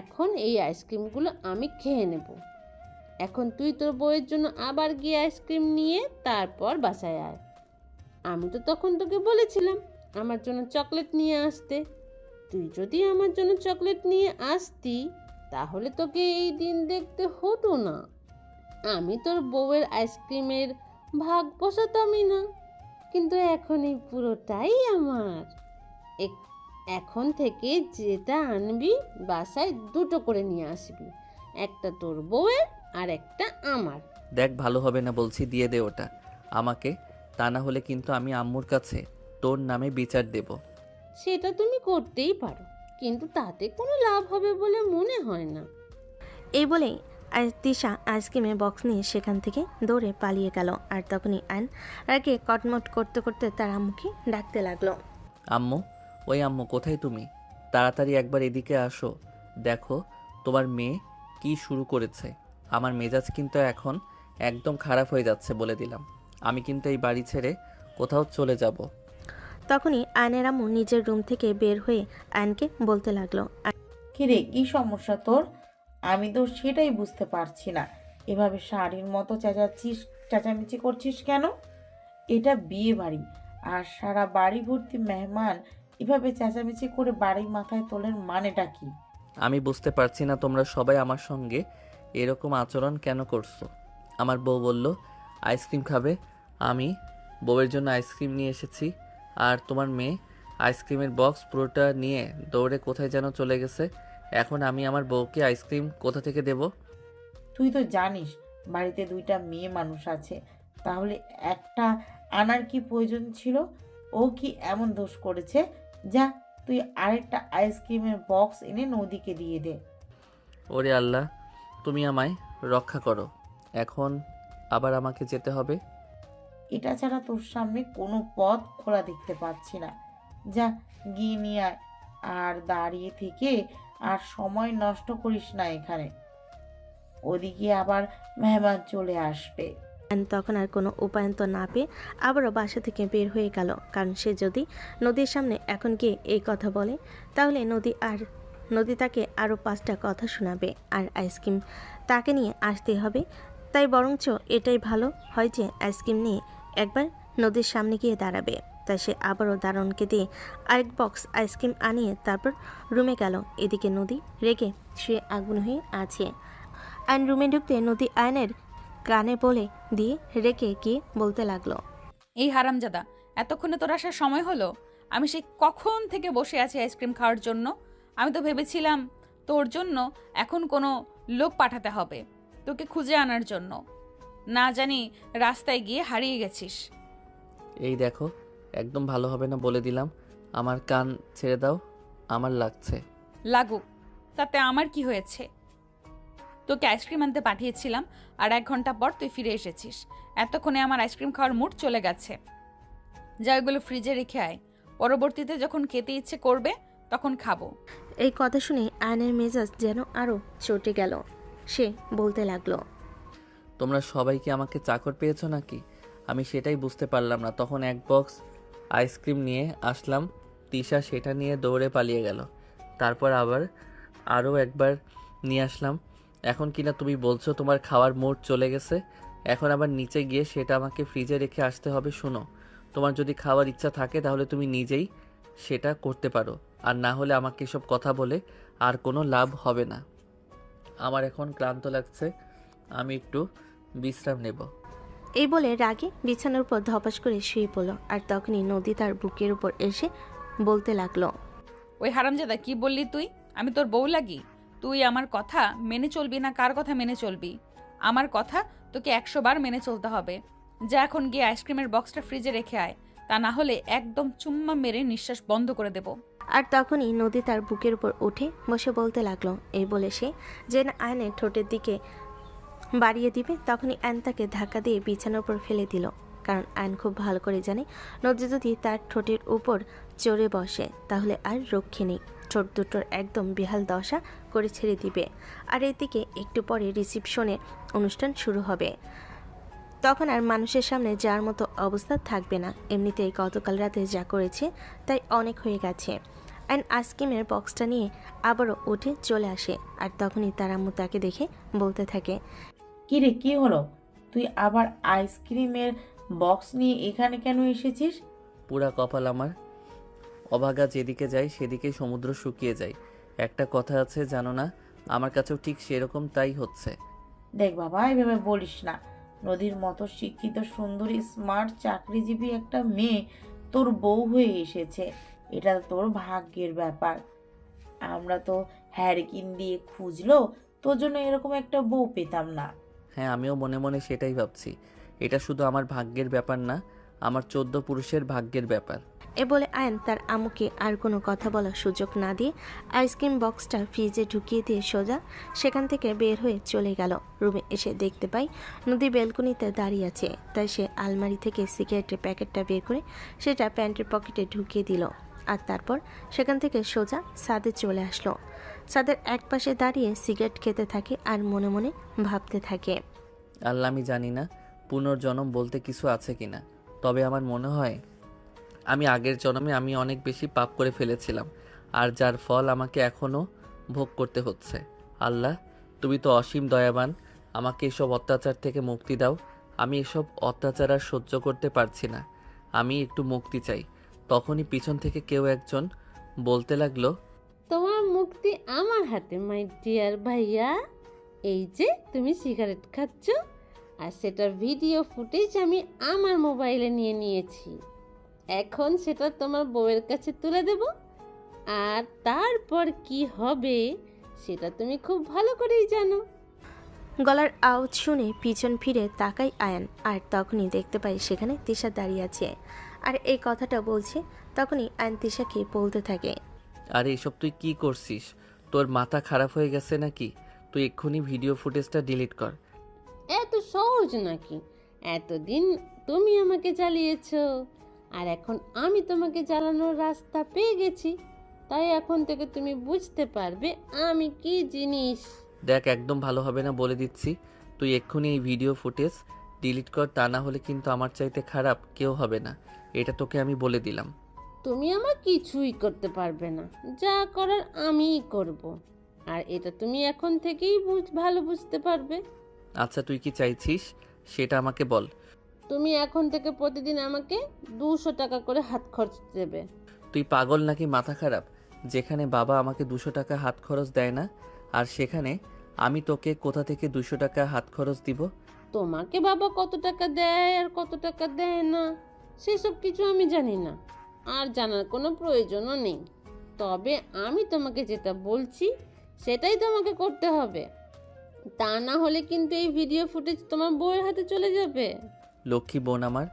এখন এই আইসক্রিমগুলো আমি খেয়ে নেব। এখন তুই তোর বউয়ের জন্য আবার গিয়ে আইসক্রিম নিয়ে তারপর বাসায় আয়। আমি তো তখন তোকে বলেছিলাম আমার জন্য চকলেট নিয়ে আসতে। তুই যদি আমার জন্য চকলেট নিয়ে আসতি তাহলে তোকে এই দিন দেখতে হতো না। আমি তোর বউয়ের আইসক্রিমের ভাগ বসাতামই না, কিন্তু এখন এই পুরোটাই আমার। এখন থেকে যেটা আনবি বাসায় দুটো করে নিয়ে আসবি, একটা তোর বউয়ের আর একটা আমার। দেখ, ভালো হবে না বলছি, দিয়ে দে ওটা আমাকে, তা না হলে কিন্তু আমি আম্মুর কাছে তোর নামে বিচার দেব। সেটা তুমি করতেই পারো, কিন্তু তাতে কোনো লাভ হবে বলে মনে হয় না। এই বলেই তিশা আইসক্রিমের বক্স নিয়ে সেখান থেকে দৌড়ে পালিয়ে গেল। আর তখনই আয়ন রাগে কটমট করতে করতে তার আম্মুকে ডাকতে লাগলো। আম্মু, ওই আম্মু, কোথায় তুমি? তাড়াতাড়ি একবার এদিকে আসো। দেখো তোমার মেয়ে কি শুরু করেছে। আমার মেজাজ কিন্তু এখন একদম খারাপ হয়ে যাচ্ছে বলে দিলাম। আমি কিন্তু এই বাড়ি ছেড়ে কোথাও চলে যাব। তখনই আয়নের আম্মু নিজের রুম থেকে বের হয়ে আয়নকে বলতে লাগলো। কিরে, কি সমস্যা তোর? আমি তো সেটাই বুঝতে পারছি না। এভাবে শাড়ির মতো চেঁচামেচি করছিস কেন? এটা বিয়ে বাড়ি, আর সারা বাড়ি ভর্তি মেহমান। এভাবে চেঁচামেচি করে বাড়ি মাথায় তোলের মানেটা কি? আমি বুঝতে পারছি না তোমরা সবাই আমার সঙ্গে এরকম আচরণ কেন করছো। আমার বউ বলল আইসক্রিম খাবে, আমি বউয়ের জন্য আইসক্রিম নিয়ে এসেছি, আর তোমার মেয়ে আইসক্রিমের বক্স পুরোটা নিয়ে দৌড়ে কোথায় যেন চলে গেছে। এখন আমি আমার বউকে আইসক্রিম কোথা থেকে দেব? তুই তো জানিস বাড়িতে দুইটা মেয়ে মানুষ আছে, তাহলে একটা আনার কি প্রয়োজন ছিল? ও কি এমন দোষ করেছে? যা, তুই আরেকটা আইসক্রিমের বক্স এনে নদীকে দিয়ে দে। ওরে আল্লাহ, তুমি আমায় রক্ষা করো। এখন আবার আমাকে যেতে হবে। এটা ছাড়া তোর সামনে কোনো পথ খোলা দেখতে পাচ্ছি না। যা, গিয়ে নিয়ে আয়। আর দাঁড়িয়ে থেকে আর সময় নষ্ট করিস না এখানে, ওদিকে আবার মেহমান চলে আসবে। আয়ন তখন আর কোনো উপায়ন্ত না পেয়ে আবারও বাসা থেকে বের হয়ে গেল। কারণ সে যদি নদীর সামনে এখন গিয়ে এই কথা বলে তাহলে নদী তাকে আরও 5টা কথা শোনাবে, আর আইসক্রিম তাকে নিয়ে আসতে হবে। তাই বরঞ্চ এটাই ভালো হয় যে আইসক্রিম নিয়ে একবার নদীর সামনে গিয়ে দাঁড়াবে। তাই সে আবারও দারোয়ানকে দিয়ে আরেক বক্স আইসক্রিম আনিয়ে তারপর রুমে গেল। এদিকে নদী রেগে শুয়ে আগুন হয়ে আছে। আয়ন রুমে ঢুকতে নদী আয়নের কানে বলে দিয়ে রেগে গিয়ে বলতে লাগলো। এই হারামজাদা, এতক্ষণে তোর আসার সময় হলো? আমি সেই কখন থেকে বসে আছি আইসক্রিম খাওয়ার জন্য। আমি তো ভেবেছিলাম তোর জন্য এখন কোনো লোক পাঠাতে হবে তোকে খুঁজে আনার জন্য। না জানি রাস্তায় গিয়ে হারিয়ে গেছিস। এই দেখো, একদম ভালো হবে না বলে দিলাম। আমার কান ছেড়ে দাও, আমার লাগছে। লাগুক, তাতে আমার কি হয়েছে? তোকে আইসক্রিম আনতে পাঠিয়েছিলাম, আর 1 ঘন্টা পর তুই ফিরে এসেছিস। এতক্ষণে আমার আইসক্রিম খাওয়ার মুড চলে গেছে। যা, এগুলো ফ্রিজে রেখে আয়, পরবর্তীতে যখন খেতে ইচ্ছে করবে তখন খাবো। এই কথা শুনে আয়নের মেজাজ যেন আরও চটে গেল। সে বলতে লাগলো। তোমরা সবাই কি আমাকে চাকর পেয়েছো নাকি? আমি সেটাই বুঝতে পারলাম না। তখন এক বক্স আইসক্রিম নিয়ে আসলাম, তিশা সেটা নিয়ে দৌড়ে পালিয়ে গেল। তারপর আবার আরও একবার নিয়ে আসলাম। এখন কিনা তুমি বলছো তোমার খাওয়ার মুড চলে গেছে। এখন আবার নিচে গিয়ে সেটা আমাকে ফ্রিজে রেখে আসতে হবে। শোনো, তোমার যদি খাওয়ার ইচ্ছা থাকে তাহলে তুমি নিজেই সেটা করতে পারো, আর না হলে আমাকে এসব কথা বলে আর কোনো লাভ হবে না। আমার এখন ক্লান্ত লাগছে, আমি একটু বিশ্রাম নেব। এই বলে রাগে বিছানার উপর ধপাস করে শুয়ে পড়ল। আর তখনই নদী তার বুকের উপর এসে বলতে লাগলো। ওই হারামজাদা, কি বললি তুই? আমি তোর বউ লাগি? তুই আমার কথা মেনে চলবি না কার কথা মেনে চলবি? আমার কথা তোকে 100 বার মেনে চলতে হবে। যা, এখন গিয়ে আইসক্রিমের বক্সটা ফ্রিজে রেখে আয়, তা না হলে একদম চুম্মা মেরে নিঃশ্বাস বন্ধ করে দেব। আর তখনই নদী তার বুকের উপর উঠে বসে বলতে লাগলো। এই বলে সে যে আয়নের ঠোঁটের দিকে বাড়িয়ে দিবে, তখনই আয়ন তাকে ধাক্কা দিয়ে বিছানার উপর ফেলে দিল। কারণ আয়ন খুব ভালো করে জানে নদী যদি তার ঠোঁটের উপর চড়ে বসে তাহলে আর রক্ষে নেই, ঠোঁট দুটোর একদম বেহাল দশা করে ছেড়ে দিবে। আর এদিকে একটু পরে রিসেপশনের অনুষ্ঠান শুরু হবে। তখন আর মানুষের সামনে যার মতো অবস্থা থাকবে না। এমনিতেই গতকাল রাতে যা করেছে তাই অনেক হয়ে গেছে। অ্যান্ড আইসক্রিমের বক্সটা নিয়ে আবারও উঠে চলে আসে, আর তখনই তার আম্মু তাকে দেখে বলতে থাকে, কি রে, কি হলো? তুই আবার আইসক্রিমের বক্স নিয়ে এখানে কেন এসেছিস? পুরা কপাল আমার, অভাগা যেদিকে যায় সেদিকেই সমুদ্র শুকিয়ে যায়। একটা কথা আছে জানো না, আমার কাছেও ঠিক সেরকম তাই হচ্ছে। দেখ বাবা, এভাবে বলিস না। নদীর মতো শিক্ষিত, সুন্দরী, স্মার্ট, চাকরিজীবী একটা মেয়ে তোর বউ হয়ে এসেছে। এটা তোর ভাগ্যের ব্যাপার। আমরা তো হ্যারিকিন দিয়ে খুঁজলো তোর জন্য এরকম একটা বউ পেতাম না। হ্যাঁ, আমিও মনে মনে সেটাই ভাবছি। এটা শুধু আমার ভাগ্যের ব্যাপার না, আমার 14 পুরুষের ভাগ্যের ব্যাপার। এ বলে আয়ন তার আম্মুকে আর কোনো কথা বলার সুযোগ না দিয়ে আইসক্রিম বক্সটা ফ্রিজে ঢুকিয়ে দিয়ে সোজা সেখান থেকে বের হয়ে চলে গেল। রুমে এসে দেখতে পাই নদী ব্যালকনিতে দাঁড়িয়ে আছে। তাই সে আলমারি থেকে সিগারেটের প্যাকেটটা বের করে সেটা প্যান্টের পকেটে ঢুকিয়ে দিল, আর তারপর সেখান থেকে সোজা ছাদে চলে আসলো। ছাদের এক পাশে দাঁড়িয়ে সিগারেট খেতে থাকে আর মনে মনে ভাবতে থাকে, আল্লাহ, আমি জানি না পুনর্জন্ম বলতে কিছু আছে কিনা, তবে আমার মনে হয় আমি আগের জন্মে আমি অনেক বেশি পাপ করে ফেলেছিলাম, আর যার ফল আমাকে এখনও ভোগ করতে হচ্ছে। আল্লাহ, তুমি তো অসীম দয়াবান, আমাকে এসব অত্যাচার থেকে মুক্তি দাও। আমি এসব অত্যাচার আর সহ্য করতে পারছি না, আমি একটু মুক্তি চাই। তখনই পিছন থেকে কেউ একজন বলতে লাগলো, তোমার মুক্তি আমার হাতে মাই ডিয়ার ভাইয়া। এই যে তুমি সিগারেট খাচ্ছ, আর সেটার ভিডিও ফুটেজ আমি আমার মোবাইলে নিয়ে নিয়েছি। এখন সেটা তোমার বউয়ের কাছে তুলে দেব, আর তারপর কি হবে সেটা তুমি খুব ভালো করেই জানো। গলার আওয়াজ শুনে পিছন ফিরে তাকাই আয়ান, আর তখনই দেখতে পাই সেখানে তিশা দাঁড়িয়ে আছে আর এই কথাটা বলছে। তখনই আয়ান তিশাকে বলতে থাকে, আরে এসব তুই কি করছিস? তোর মাথা খারাপ হয়ে গেছে নাকি? তুই এক্ষুনি ভিডিও ফুটেজটা ডিলিট কর। এত সহজ নাকি? এতদিন তুমি আমাকে জ্বালিয়েছো, আর এখন আমি তোমাকে জ্বালানোর রাস্তা পেয়ে গেছি। তাই এখন থেকে তুমি বুঝতে পারবে আমি কি জিনিস। দেখ, একদম ভালো হবে না বলে দিচ্ছি। তুই এক্ষুনি এই ভিডিও ফুটেজ ডিলিট কর, তা না হলে কিন্তু আমার চাইতে খারাপ কেউ হবে না, এটা তোকে আমি বলে দিলাম। তুমি আমার কিছুই করতে পারবে না, যা করার আমিই করব। আর এটা তুমি এখন থেকেই ভালো বুঝতে পারবে। আচ্ছা, তুই কি চাইছিস সেটা আমাকে বল। তুমি এখন থেকে প্রতিদিন আমাকে 200 টাকা করে হাত খরচ দেবে। তুই পাগল নাকি মাথা খারাপ? যেখানে বাবা আমাকে 200 টাকা হাত খরচ দেয় না, আর সেখানে আমি তোকে কোথা থেকে 200 টাকা হাত খরচ দিব? তোমাকে বাবা কত টাকা দেয় আর কত টাকা দেয় না সেসব কিছু আমি জানি না, আর জানার কোনো প্রয়োজনও নেই। তবে আমি তোমাকে যেটা বলছি সেটাই তোমাকে করতে হবে, তা না হলে কিন্তু এই ভিডিও ফুটেজ তোমার বউয়ের হাতে চলে যাবে। লক্ষ্মী বোন আমার,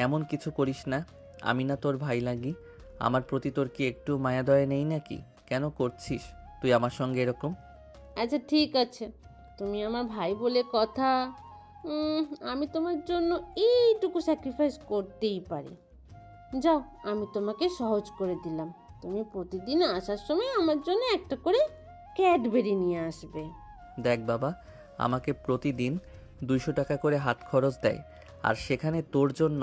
এমন কিছু করিস না। আমি না তোর ভাই লাগি, আমার প্রতি তোর কি একটু মায়া দয়া নেই নাকি? কেন করছিস তুই আমার সঙ্গে এরকম? আচ্ছা ঠিক আছে, তুমি আমার ভাই বলে কথা। আমি তোমার জন্য এইটুকু স্যাক্রিফাইস করতেই পারি। যাও, আমি তোমাকে সহজ করে দিলাম। তুমি প্রতিদিন আসার সময় আমার জন্য একটা করে ক্যাডবেরি নিয়ে আসবে। দেখ বাবা, আমাকে প্রতিদিন 200 টাকা করে হাত খরচ দেয়, আর সেখানে তোর জন্য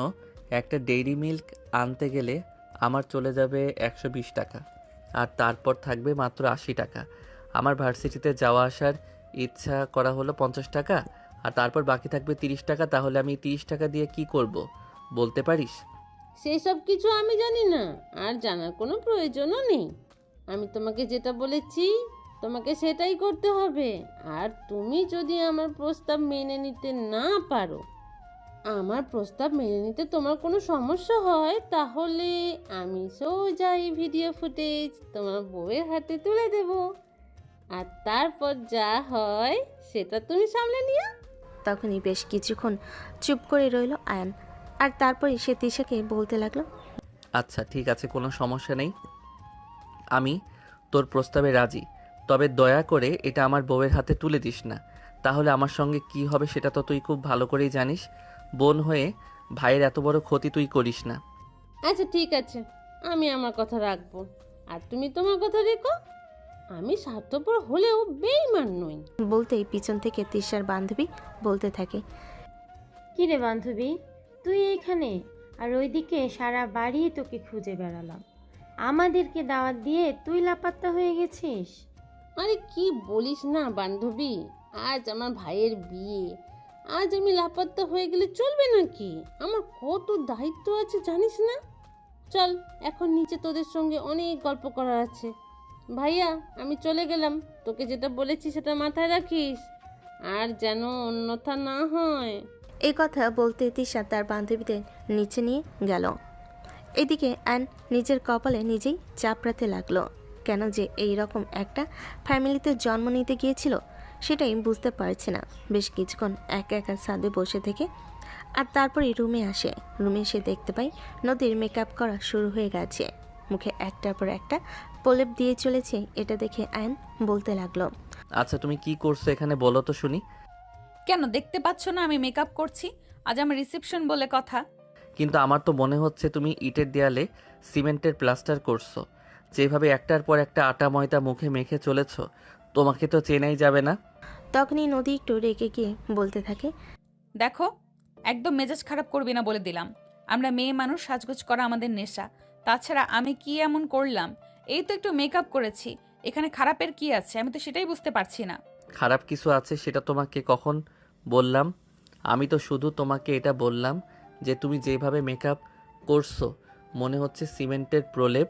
একটা ডেইরি মিল্ক আনতে গেলে আমার চলে যাবে 120 টাকা, আর তারপর থাকবে মাত্র 80 টাকা। আমার ভার্সিটিতে যাওয়া আসার ইচ্ছা করা হলো 50 টাকা, আর তারপর বাকি থাকবে 30 টাকা। তাহলে আমি 30 টাকা দিয়ে কি করব বলতে পারিস? সেসব কিছু আমি জানি না, আর জানার কোনো প্রয়োজনও নেই। আমি তোমাকে যেটা বলেছি তোমাকে সেটাই করতে হবে। আর তুমি যদি আমার প্রস্তাব মেনে নিতে না পারো, আমার প্রস্তাব মেনে নিতে তোমার কোনো সমস্যা হয়, তাহলে আমি সোজা এই ভিডিও ফুটেজ তোমার বউয়ের হাতে তুলে দেব, আর তারপর যা হয় সেটা তুমি সামলে নিও। তখনই বেশ কিছুক্ষণ চুপ করে রইল আয়ান, আর তারপরে সে তিশাকে বলতে লাগলো, আচ্ছা ঠিক আছে, কোনো সমস্যা নেই, আমি তোর প্রস্তাবে রাজি। তবে দয়া করে এটা আমার বউয়ের হাতে তুলে দিস না, তাহলে আমার সঙ্গে কি হবে সেটা তো তুই খুব ভালো করেই জানিস। বোন হয়ে ভাইয়ের এত বড় ক্ষতি তুই করিস না। আচ্ছা ঠিক আছে, আমি আমার কথা রাখবো, আর তুমি তোমার কথা রেখো। আমি স্বার্থপর হলেও বেঈমান নই। বলতেই পিছন থেকে তিশার বান্ধবী বলতে থাকে, কিরে বান্ধবী, তুই এখানে? আর ওইদিকে সারা বাড়ি তোকে খুঁজে বেড়ালাম। আমাদেরকে দাওয়াত দিয়ে তুই লাপাত্তা হয়ে গেছিস। আরে কি বলিস না বান্ধবী, আজ আমার ভাইয়ের বিয়ে। আজ আমি লাপাত্তা হয়ে গেলে চলবে নাকি? আমার কত দায়িত্ব আছে জানিস না। চল এখন নিচে, তোদের সঙ্গে অনেক গল্প করার আছে। ভাইয়া আমি চলে গেলাম, তোকে যেটা বলেছি সেটা মাথায় রাখিস, আর যেন অন্যথা না হয়। এই কথা বলতে তিশা তার বান্ধবীদের নিচে নিয়ে গেল। এদিকে অ্যান নিজের কপালে নিজেই চাপড়াতে লাগলো। কেন যে এই রকম একটা ফ্যামিলিতে জন্ম নিতে গিয়েছিল সেটাই বুঝতে পারছে না। বেশ কিছুক্ষণ একা একা ছাদে বসে থেকে আর তারপরে রুমে আসে। রুমে এসে দেখতে পাই নদীর মেকআপ করা শুরু হয়ে গেছে। মুখে একটার পর একটা প্রলেপ দিয়ে চলেছে। এটা দেখে অ্যান বলতে লাগলো, আচ্ছা তুমি কি করছো এখানে বলো তো শুনি। কেন দেখতে পাচ্ছ না আমি মেকআপ করছি? আজ আমার রিসেপশন বলে কথা। কিন্তু আমার তো মনে হচ্ছে তুমি ইটের দেয়ালে সিমেন্টের প্লাস্টার করছো। যেভাবে একটার পর একটা আটা ময়দা মুখে মেখে চলেছো, তোমাকে তো চেনাই যাবে না। তখনই নদী একটু রেগে গিয়ে বলতে থাকে, দেখো, একদম মেজাজ খারাপ করবি না বলে দিলাম। আমরা মেয়ে মানুষ, সাজগোজ করা আমাদের নেশা। তাছাড়া আমি কি এমন করলাম? এই তো একটু মেকআপ করেছি, এখানে খারাপের কি আছে? আমি তো সেটাই বুঝতে পারছি না। খারাপ কিছু আছে সেটা তোমাকে কখন বললাম? আমি তো শুধু তোমাকে এটা বললাম যে তুমি যেভাবে মেকআপ করছো মনে হচ্ছে সিমেন্টের প্রলেপ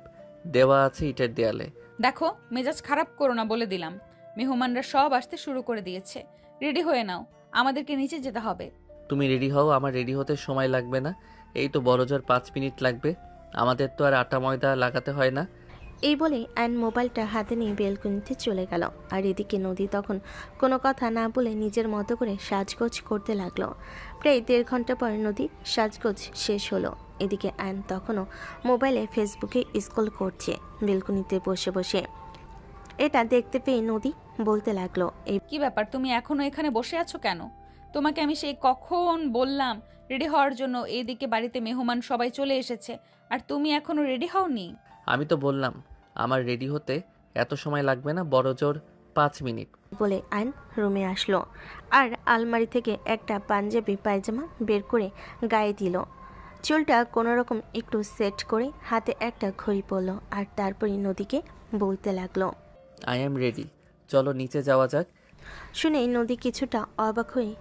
দেওয়া আছে ইটের দেয়ালে। দেখো, মেজাজ খারাপ করো না বলে দিলাম। মেহমানরা সব আসতে শুরু করে দিয়েছে। রেডি হয়ে নাও, আমাদেরকে নিচে যেতে হবে। তুমি রেডি হও, আমার রেডি হতে সময় লাগবে না। এই তো বড়জোর 5 মিনিট লাগবে। আমাদের তো আর আটা ময়দা লাগাতে হয় না। এই বলে অ্যান মোবাইলটা হাতে নিয়ে বেলকনিতে চলে গেল। আর এদিকে নদী তখন কোনো কথা না বলে নিজের মতো করে সাজগোজ করতে লাগলো। প্রায় 1.5 ঘন্টা পর নদীর সাজগোজ শেষ হলো। এদিকে অ্যান তখনও মোবাইলে ফেসবুকে স্ক্রল করছে বেলকনিতে বসে বসে। এটা দেখতে পেয়ে নদী বলতে লাগলো, এই কি ব্যাপার, তুমি এখনো এখানে বসে আছো কেন? তোমাকে আমি সেই কখন বললাম রেডি হওয়ার জন্য। এইদিকে বাড়িতে মেহমান সবাই চলে এসেছে, আর তুমি এখনো রেডি হওনি। আমি তো বললাম আমার রেডি হতে এত সময় লাগবে না, বড়জোর 5 মিনিট। বলে আইন রুমে আসলো আর আলমারি থেকে একটা পাঞ্জাবি পায়জামা বের করে গায়ে দিল। চুলটা কোনোরকম একটু সেট করে হাতে একটা ঘড়ি পরলো আর তারপরে নদীকে বলতে লাগলো, আই অ্যাম রেডি, চলো নিচে যাওয়া যাক। শুনেই নদী কিছুটা অবাক হয়ে,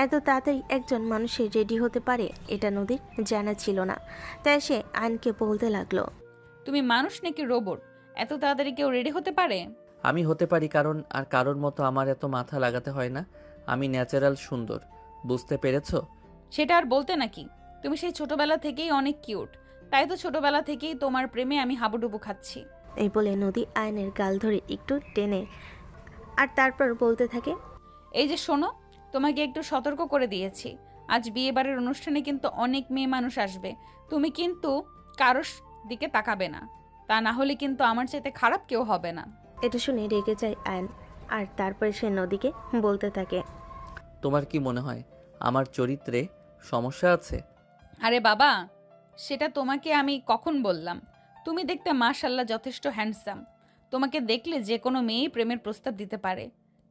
এত তাড়াতাড়ি একজন মানুষের রেডি হতে পারে এটা নদীর জানা ছিল না। তাই সে আইনকে বলতে লাগলো, তুমি মানুষ নাকি রোবট? এত তাড়াতাড়ি কেউ রেডি হতে পারে? আমি হতে পারি, কারণ আর কারোর মতো আমার এত মাথা লাগাতে হয় না। আমি ন্যাচারাল সুন্দর, বুঝতে পেরেছো? সেটা আর বলতে নাকি, তুমি সেই ছোটবেলা থেকেই অনেক কিউট। তাই তো ছোটবেলা থেকেই তোমার প্রেমে আমি হাবুডুবু খাচ্ছি। এই বলে নদী আয়নের গাল ধরে একটু টেনে আর তারপর বলতে থাকে, এই যে শোনো, তোমাকে একটু সতর্ক করে দিয়েছি। আজ বিয়েবাড়ির অনুষ্ঠানে কিন্তু অনেক মেয়ে মানুষ আসবে। তুমি কিন্তু কারোর দিকে তাকাবে না, তা না হলে কিন্তু আমার চাইতে খারাপ কেউ হবে না। এটা শুনে রেগে যায় আয়ন আর তারপরে সে নদীকে বলতে থাকে, তোমার কি মনে হয় আমার চরিত্রে সমস্যা আছে? আরে বাবা, সেটা তোমাকে আমি কখন বললাম? তুমি দেখতে মাশাল্লাহ যথেষ্ট হ্যান্ডসাম। তোমাকে দেখলে যে কোনো মেয়েই প্রেমের প্রস্তাব দিতে পারে।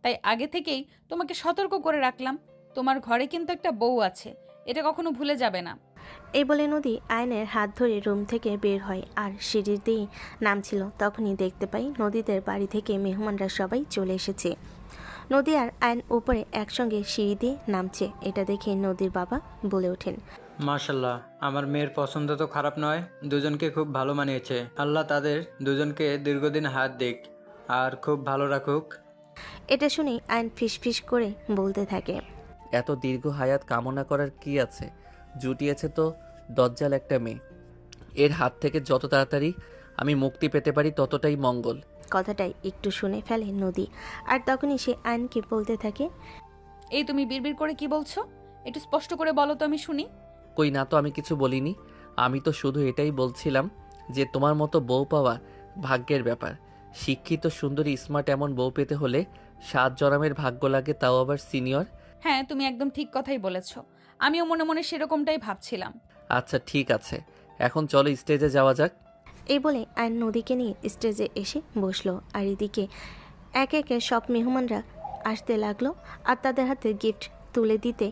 তাই আগে থেকেই তোমাকে সতর্ক করে রাখলাম। তোমার ঘরে কিন্তু একটা বউ আছে, এটা কখনো ভুলে যাবে না। এই বলে নদী আয়নের হাত ধরে রুম থেকে বের হয় আর সিঁড়ির দিয়েই নামছিল। তখনই দেখতে পাই নদীদের বাড়ি থেকে মেহমানরা সবাই চলে এসেছে। নদী আর আয়ন উপরে একসঙ্গে সিঁড়ি দিয়ে নামছে। এটা দেখে নদীর বাবা বলে ওঠেন, মাশাল্লাহ, আমার মেয়ের পছন্দ তো খারাপ নয়, দুজনকে খুব ভালো মানিয়েছে। আল্লাহ তাদের দুজনকে দীর্ঘদিন হাত দিক আর খুব ভালো রাখুক। এটা শুনেই আয়ন ফিসফিস করে বলতে থাকে, এত দীর্ঘ হায়াত কামনা করার কি আছে? জুটিয়েছে তো দজ্জাল একটা মেয়ে। এর হাত থেকে যত তাড়াতাড়ি আমি মুক্তি পেতে পারি ততটাই মঙ্গল। কথাটাই একটু শুনে ফেলে নদী আর তখনই সে আয়নকে বলতে থাকে, এই তুমি বিড়বিড় করে কি বলছো? একটু স্পষ্ট করে বলো তো আমি শুনি। কই না তো, আমি কিছু বলিনি। আমি তো শুধু এটাই বলছিলাম যে তোমার মতো বউ পাওয়া ভাগ্যের ব্যাপার। শিক্ষিত সুন্দরী স্মার্ট এমন বউ পেতে হলে 7 জনমের ভাগ্য লাগে, তাও আবার সিনিয়র। হ্যাঁ, তুমি একদম ঠিক কথাই বলেছ। আমিও মনে মনে সেরকমটাই ভাবছিলাম। আচ্ছা ঠিক আছে, এখন চলো স্টেজে যাওয়া যাক। এই বলে আয়ন নদীকে নিয়ে স্টেজে এসে বসলো আর এদিকে একে একে সব মেহমানরা আসতে লাগলো আর তাদের হাতে গিফট তুলে দিতে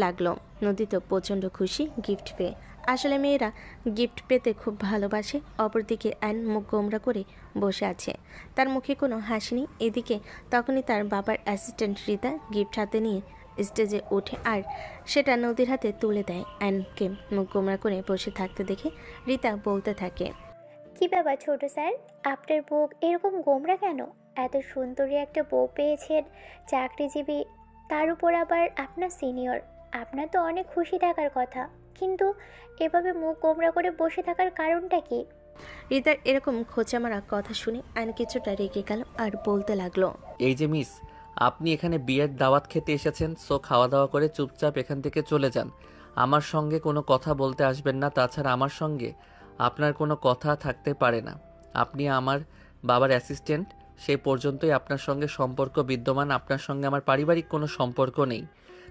লাগলো। নদী তো প্রচণ্ড খুশি গিফট পেয়ে। আসলে মেয়েরা গিফট পেতে খুব ভালোবাসে। অপরদিকে আয়ন মুখ গোমরা করে বসে আছে, তার মুখে কোনো হাসি নেই। এদিকে তখনই তার বাবার অ্যাসিস্ট্যান্ট রিতা গিফট হাতে নিয়ে স্টেজে ওঠে আর সেটা নদীর হাতে তুলে দেয়। আয়নকে মুখ গোমরা করে বসে থাকতে দেখে রিতা বলতে থাকে, কি ব্যাপার ছোট স্যার, আপনার বউ এরকম গোমরা কেন? এত সুন্দরী একটা বউ পেয়েছেন, চাকরিজীবী, তার উপর আবার আপনার সিনিয়র। আপনার তো অনেক খুশি থাকার কথা, কিন্তু এভাবে মুখ গোমরা করে বসে থাকার কারণটা কি? রিতার এরকম খোঁচা মারা কথা শুনে আয়ন কিছুটা রেগে গেল আর বলতে লাগলো, এই যে মিস, আপনি এখানে বিয়ের দাওয়াত খেতে এসেছেন, সো খাওয়া দাওয়া করে চুপচাপ এখান থেকে চলে যান। আমার সঙ্গে কোনো কথা বলতে আসবেন না। তাছাড়া আমার সঙ্গে আপনার কোনো কথা থাকতে পারে না। আপনি আমার বাবার অ্যাসিস্ট্যান্ট, সেই পর্যন্তই আপনার সঙ্গে সম্পর্ক বিদ্যমান। আপনার সঙ্গে আমার পারিবারিক কোনো সম্পর্ক নেই,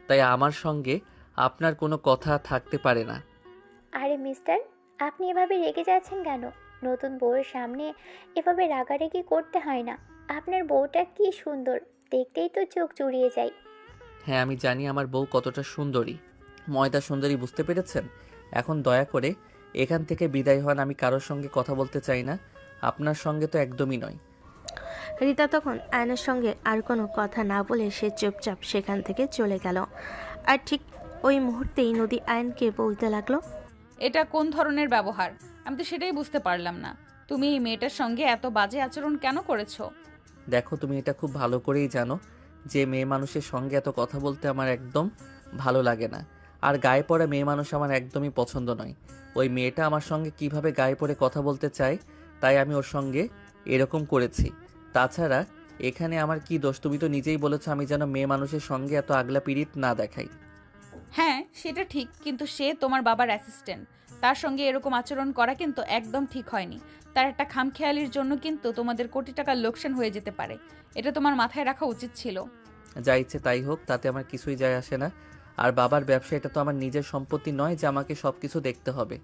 তাই আমার সঙ্গে আপনার কোনো কথা থাকতে পারে না। আরে মিস্টার, আপনি এভাবে রেগে যাচ্ছেন কেন? নতুন বউয়ের সামনে এভাবে রাগারাগি করতে হয় না। আপনার বউটা কি সুন্দর, দেখতেই তো চোখ জুড়িয়ে যায়। হ্যাঁ, আমি জানি আমার বউ কতটা সুন্দরী, ময়দা সুন্দরী, বুঝতে পেরেছেন? এখন দয়া করে এখান থেকে বিদায় হন। আমি কারোর সঙ্গে কথা বলতে চাই না, আপনার সঙ্গে তো একদমই নয়। রিতা তখন আয়নের সঙ্গে আর কোনো কথা না বলে সে চুপচাপ সেখান থেকে চলে গেল। আর ঠিক ওই মুহূর্তেই নদী আয়নকে বলতে লাগলো, এটা কোন ধরনের ব্যবহার? আমি তো সেটাই বুঝতে পারলাম না। তুমি এই মেয়েটার সঙ্গে এত বাজে আচরণ কেন করেছো? দেখো, তুমি এটা খুব ভালো করেই জানো যে মেয়ে মানুষের সঙ্গে এত কথা বলতে আমার একদম ভালো লাগে না। আর গায়ে পড়া মেয়ে মানুষ আমার একদমই পছন্দ নয়। ওই মেয়েটা আমার সঙ্গে কিভাবে গায়ে পড়ে কথা বলতে চায়, তাই আমি ওর সঙ্গে এরকম করেছি। তাছাড়া এখানে আমার কি দোষ? তুমি তো নিজেই বলেছো আমি যেন মেয়ে মানুষের সঙ্গে এত আগলা পিরিত না দেখাই। হ্যাঁ, সেটা ঠিক, কিন্তু সে তোমার বাবার অ্যাসিস্ট্যান্ট। তার সঙ্গে এরকম আচরণ করা কিন্তু একদম ঠিক হয়নি। তার একটা খামখেয়ালির জন্য কিন্তু তোমাদের কোটি টাকার লোকসান হয়ে যেতে পারে। এটা তোমার মাথায় রাখা উচিত ছিল। যা ইচ্ছে তাই হোক, তাতে আমার কিছুই যায় আসে না। আর বাবার ব্যবসা, এটা তো আমার নিজের সম্পত্তি নয় যে আমাকে সব কিছু দেখতে হবে।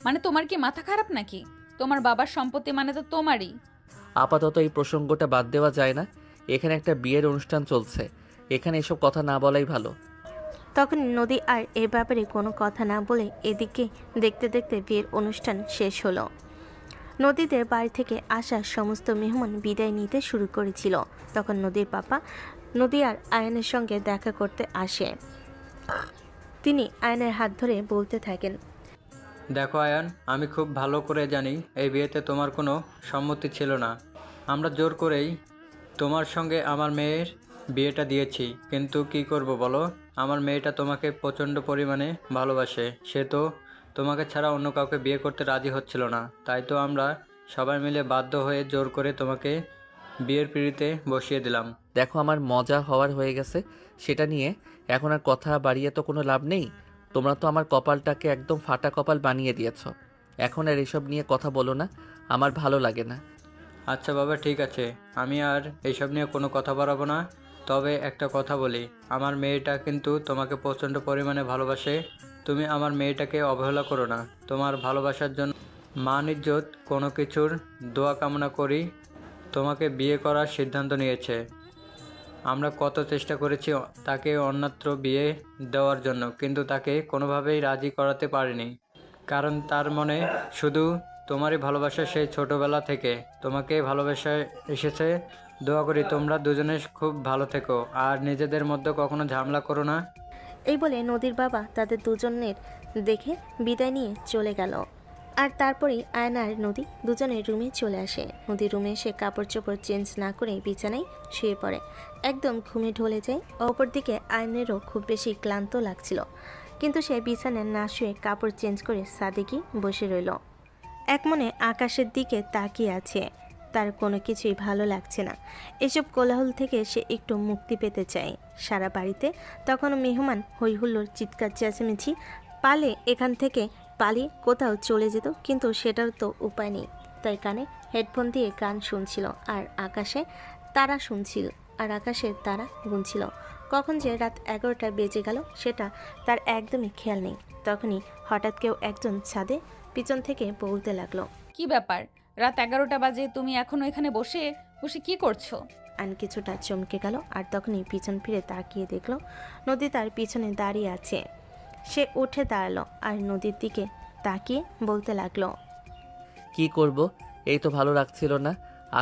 মানে তোমার কি মাথা খারাপ নাকি? তোমার বাবার সম্পত্তি মানে তো তোমারই। আপাতত এই প্রসঙ্গটা বাদ দেওয়া যায় না। এখানে একটা বিয়ের অনুষ্ঠান চলছে, এখানে এসব কথা না বলাই ভালো। তখন নদী আর এ ব্যাপারে কোনো কথা না বলে এদিকে দেখতে দেখতে বিয়ের অনুষ্ঠান শেষ হলো। নদীদের বাড়ি থেকে আসা সমস্ত মেহমান বিদায় নিতে শুরু করেছিল। তখন নদীর পাপা নদী আর আয়নের সঙ্গে দেখা করতে আসে। তিনি আয়নের হাত ধরে বলতে থাকেন, দেখো আয়ান, আমি খুব ভালো করে জানি এই বিয়েতে তোমার কোনো সম্মতি ছিল না। আমরা জোর করেই তোমার সঙ্গে আমার মেয়ের বিয়েটা দিয়েছি, কিন্তু কি করব বলো? আমার মেয়েটা তোমাকে প্রচণ্ড পরিমাণে ভালোবাসে। সে তো তোমাকে ছাড়া অন্য কাউকে বিয়ে করতে রাজি হচ্ছিল না। তাই তো আমরা সবাই মিলে বাধ্য হয়ে জোর করে তোমাকে বিয়ের পিঁড়িতে বসিয়ে দিলাম। দেখো, আমার মজা হওয়ার হয়ে গেছে, সেটা নিয়ে এখন আর কথা বাড়িয়ে তো কোনো লাভ নেই। তোমরা তো আমার কপালটাকে একদম ফাটা কপাল বানিয়ে দিয়েছ। এখন আর এসব নিয়ে কথা বলো না, আমার ভালো লাগে না। আচ্ছা বাবা, ঠিক আছে, আমি আর এইসব নিয়ে কোনো কথা বাড়াবো না। তবে একটা কথা বলি, আমার মেয়েটা কিন্তু তোমাকে প্রচণ্ড পরিমাণে ভালোবাসে। তুমি আমার মেয়েটাকে অবহেলা করো না। তোমার ভালোবাসার জন্য মান ইজ্জত কোনো কিছুর দোয়া কামনা করি। তোমাকে বিয়ে করার সিদ্ধান্ত নিয়েছে। আমরা কত চেষ্টা করেছি তাকে অন্যত্র বিয়ে দেওয়ার জন্য, কিন্তু তাকে কোনোভাবেই রাজি করাতে পারিনি। কারণ তার মনে শুধু তোমারই ভালোবাসা। সেই ছোটোবেলা থেকে তোমাকে ভালোবাসা এসেছে। দোয়া করি তোমরা দুজনে খুব ভালো থেকো আর নিজেদের মধ্যে কখনো ঝামেলা করো না। এই বলে নদীর বাবা তাদের দুজনের দেখে বিদায় নিয়ে চলে গেল। আর তারপরেই আয়ন আর নদী দুজনের রুমে চলে আসে। নদীর রুমে এসে কাপড় চোপড় চেঞ্জ না করে বিছানায় শুয়ে পড়ে, একদম ঘুমে ঢলে যায়। অপরদিকে আয়নেরও খুব বেশি ক্লান্ত লাগছিল, কিন্তু সে বিছানায় না শুয়ে কাপড় চেঞ্জ করে সাদেকি বসে রইল। এক মনে আকাশের দিকে তাকিয়ে আছে। তার কোনো কিছুই ভালো লাগছে না। এসব কোলাহল থেকে সে একটু মুক্তি পেতে চায়। সারা বাড়িতে তখনও মেহমান হইহুল্লোর, চিৎকার চেঁচামেচি। পালে এখান থেকে পালিয়ে কোথাও চলে যেত, কিন্তু সেটার তো উপায় নেই। তাই কানে হেডফোন দিয়ে গান শুনছিল আর আকাশে তারা গুনছিল। কখন যে রাত 11টা বেজে গেল সেটা তার একদমই খেয়াল নেই। তখনই হঠাৎ কেউ একজন ছাদে পিছন থেকে বলতে লাগলো, কি ব্যাপার? রাত 11টা বাজে, তুমি এখনো এখানে বসে বসে কি করছো? আয়ন কিছুটা চমকে গেল আর তখনই পিছন ফিরে তাকিয়ে দেখলো নদী তার পিছনে দাঁড়িয়ে আছে। সে উঠে দাঁড়ালো আর নদীর দিকে তাকিয়ে বলতে লাগলো, কি করব? এই তো ভালো লাগছিল না,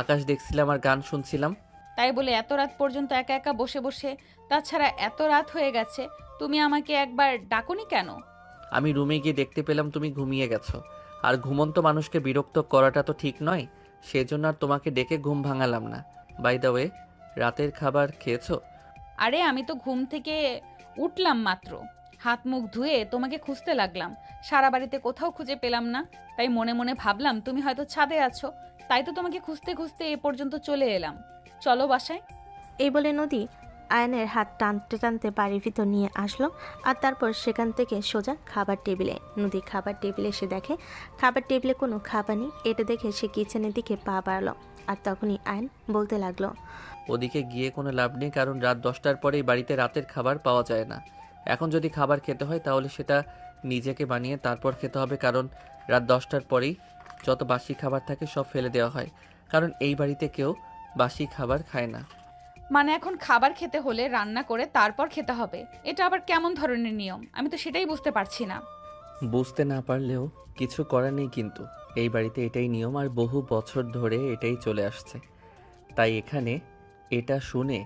আকাশ দেখছিলাম আর গান শুনছিলাম। তাই বলে এত রাত পর্যন্ত একা একা বসে বসে, তাছাড়া এত রাত হয়ে গেছে, তুমি আমাকে একবার ডাকোনি কেন? আমি রুমে গিয়ে দেখতে পেলাম তুমি ঘুমিয়ে গেছো, আর ঘুমন্ত মানুষকে বিরক্ত করাটা তো ঠিক নয়, সেজন্য আর তোমাকে ডেকে ঘুম ভাঙালাম না। বাই দ্য ওয়ে, রাতের খাবার খেয়েছো? আরে আমি তো ঘুম থেকে উঠলাম মাত্র, হাত মুখ ধুয়ে তোমাকে খুঁজতে লাগলাম, সারা বাড়িতে কোথাও খুঁজে পেলাম না, তাই মনে মনে ভাবলাম তুমি হয়তো ছাদে আছো, তাই তো তোমাকে খুঁজতে খুঁজতে এ পর্যন্ত চলে এলাম। চলো বাসায়। এই বলে নদী আয়নের হাত টানতে টানতে বাড়ির ভিতর নিয়ে আসলো আর তারপর সেখান থেকে সোজা খাবার টেবিলে। নদী খাবার টেবিলে এসে দেখে খাবার টেবিলে কোনো খাবার নেই। এটা দেখে সে কিচেনের দিকে পা বাড়ালো আর তখনই আয়ন বলতে লাগলো, ওদিকে গিয়ে কোনো লাভ নেই, কারণ রাত 10টার পরেই বাড়িতে রাতের খাবার পাওয়া যায় না। এখন যদি খাবার খেতে হয় তাহলে সেটা নিজেকে বানিয়ে তারপর খেতে হবে, কারণ রাত 10টার পরেই যত বাসি খাবার থাকে সব ফেলে দেওয়া হয়, কারণ এই বাড়িতে কেউ বাসি খাবার খায় না। মানে এখন খাবার খেতে হলে রান্না করে তারপর খেতে হবে, এটা আবার কেমন ধরনের নিয়ম? আমি তো সেটাই বুঝতে পারছি না। বুঝতে না পারলেও কিছু করার নেই, কিন্তু এই বাড়িতে এটাই নিয়ম আর বহু বছর ধরে এটাই চলে আসছে, তাই এখানে এটা শুনে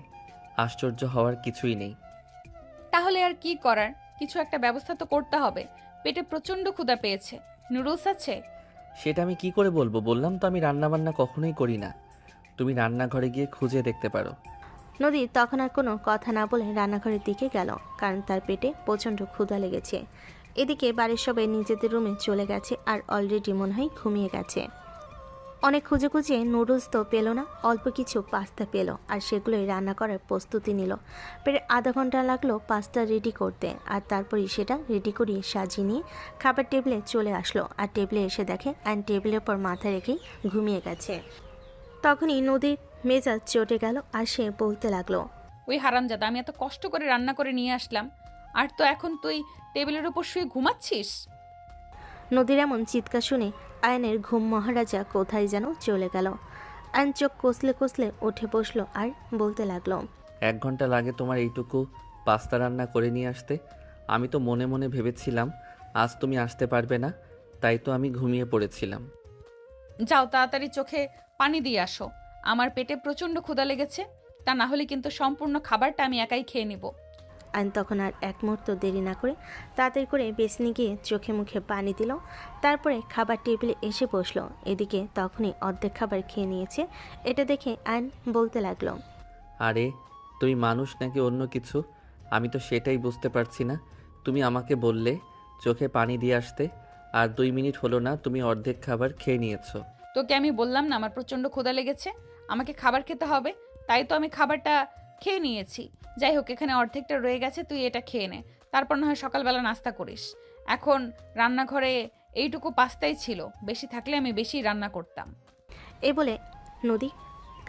আশ্চর্য হওয়ার কিছুই নেই। তাহলে আর কি করার, কিছু একটা ব্যবস্থা তো করতে হবে। পেটে প্রচন্ড ক্ষুধা পেয়েছে, নুডলস আছে? সেটা আমি কি করে বলবো? বললাম তো আমি রান্না বান্না কখনোই করি না, তুমি রান্নাঘরে গিয়ে খুঁজে দেখতে পারো। নদী তখন আর কোনো কথা না বলে রান্নাঘরের দিকে গেল, কারণ তার পেটে প্রচণ্ড ক্ষুধা লেগেছে। এদিকে বাড়ির সবাই নিজেদের রুমে চলে গেছে আর অলরেডি মনে হয় ঘুমিয়ে গেছে। অনেক খুঁজে খুঁজে নুডলস তো পেল না, অল্প কিছু পাস্তা পেল আর সেগুলোই রান্না করার প্রস্তুতি নিল। প্রায় আধা ঘন্টা লাগলো পাস্তা রেডি করতে, আর তারপরই সেটা রেডি করিয়ে সাজিয়ে নিয়ে খাবার টেবিলে চলে আসলো আর টেবিলে এসে দেখে অ্যান্ড টেবিলের পর মাথা রেখেই ঘুমিয়ে গেছে। তখনই নদীর মেজাজ চটে গেল আর সে বলতে লাগলো, ওই হারামজাদা, আমি এত কষ্ট করে রান্না করে নিয়ে আসলাম, আর তো এখন তুই টেবিলের উপর শুয়ে ঘুমাচ্ছিস? নদীর এমন চিৎকার শুনে আয়নের ঘুম মহারাজা কোথায় যেন চলে গেল। আয়ন চোখ কষলে কষলে উঠে বসলো আর বলতে লাগলো, 1 ঘন্টা লাগে তোমার এইটুকু পাস্তা রান্না করে নিয়ে আসতে? আমি তো মনে মনে ভেবেছিলাম আজ তুমি আসতে পারবে না, তাই তো আমি ঘুমিয়ে পড়েছিলাম। যাও তাড়াতাড়ি চোখে পানি দিয়ে আসো, আমার পেটে প্রচন্ড ক্ষুধা লেগেছে, তা না হলে কিন্তু সম্পূর্ণ খাবারটা আমি একাই খেয়ে নিব। আয়ন তখন আর এক মুহূর্ত দেরি না করে তাড়াতাড়ি করে বেসিনে গিয়ে চোখে মুখে পানি দিল, তারপরে খাবার টেবিলে এসে বসলো। এদিকে তখনই অর্ধেক খাবার খেয়ে নিয়েছে। এটা দেখে আয়ন বলতে লাগলো, আরে তুমি মানুষ নাকি অন্য কিছু, আমি তো সেটাই বুঝতে পারছি না। তুমি আমাকে বললে চোখে পানি দিয়ে আসতে, আর 2 মিনিট হলো না তুমি অর্ধেক খাবার খেয়ে নিয়েছো। তোকে আমি বললাম না আমার প্রচন্ড ক্ষুধা লেগেছে, আমাকে খাবার খেতে হবে, তাই তো আমি খাবারটা খেয়ে নিয়েছি। যাই হোক, এখানে অর্ধেকটা রয়ে গেছে, তুই এটা খেয়ে নে, তারপর না হয় সকালবেলা নাস্তা করিস। এখন রান্নাঘরে এইটুকু পাস্তাই ছিল, বেশি থাকলে আমি বেশি রান্না করতাম। এই বলে নদী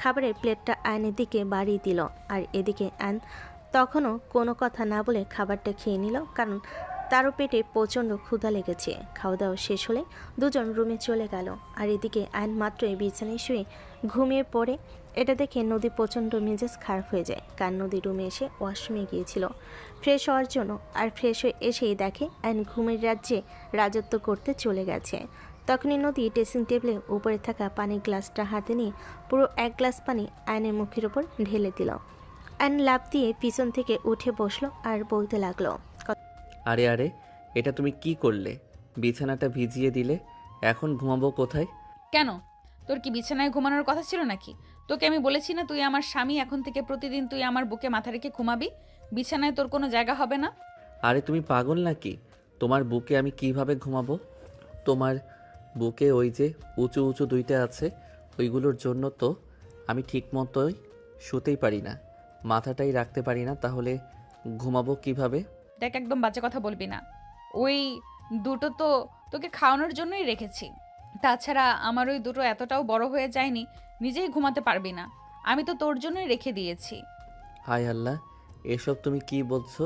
খাবারের প্লেটটা আয়নের দিকে বাড়িয়ে দিল, আর এদিকে আয়ন তখনও কোনো কথা না বলে খাবারটা খেয়ে নিল, কারণ তারও পেটে প্রচণ্ড ক্ষুধা লেগেছে। খাওয়া দাওয়া শেষ হলে দুজন রুমে চলে গেল, আর এদিকে আয়ন মাত্রই বিছানায় শুয়ে ঘুমিয়ে পড়ে। এটা দেখে নদী প্রচণ্ড মেজাজ খারাপ হয়ে যায়, কারণ নদী রুমে এসে ওয়াশরুমে গিয়েছিল ফ্রেশ হওয়ার জন্য, আর ফ্রেশ হয়ে এসেই দেখে আয়ন ঘুমের রাজ্যে রাজত্ব করতে চলে গেছে। তখনই নদী ড্রেসিং টেবিলের উপরে থাকা পানির গ্লাসটা হাতে নিয়ে পুরো 1 গ্লাস পানি আয়নের মুখের ওপর ঢেলে দিল। আয়ন লাফ দিয়ে পিছন থেকে উঠে বসলো আর বলতে লাগলো, আরে আরে, এটা তুমি কি করলে? বিছানাটা ভিজিয়ে দিলে, এখন ঘুমাবো কোথায়? কেন, তোর কি বিছানায় ঘুমানোর কথা ছিল নাকি? তোকে আমি বলেছি না তুই আমার স্বামী, এখন থেকে প্রতিদিন তুই আমার বুকে মাথা রেখে ঘুমাবি, বিছানায় তোর কোনো জায়গা হবে না। আরে তুমি পাগল নাকি? তোমার বুকে আমি কিভাবে ঘুমাবো? তোমার বুকে ওই যে উঁচু উঁচু 2টা আছে, ওইগুলোর জন্য তো আমি ঠিক মতোই শুতেই পারি না, মাথাটাই রাখতে পারি না, তাহলে ঘুমাবো কিভাবে? দেখ, একদম বাজে কথা বলবি না, ওই দুটো তো তোকে খাওয়ানোর জন্যই রেখেছি, তাছাড়া আমার ওই দুটো এতটাও বড় হয়ে যায়নি, নিজেই ঘুমাতে পারবি না, আমি তো তোর জন্যই রেখে দিয়েছি। হায় আল্লাহ, এসব তুমি কি বলছো?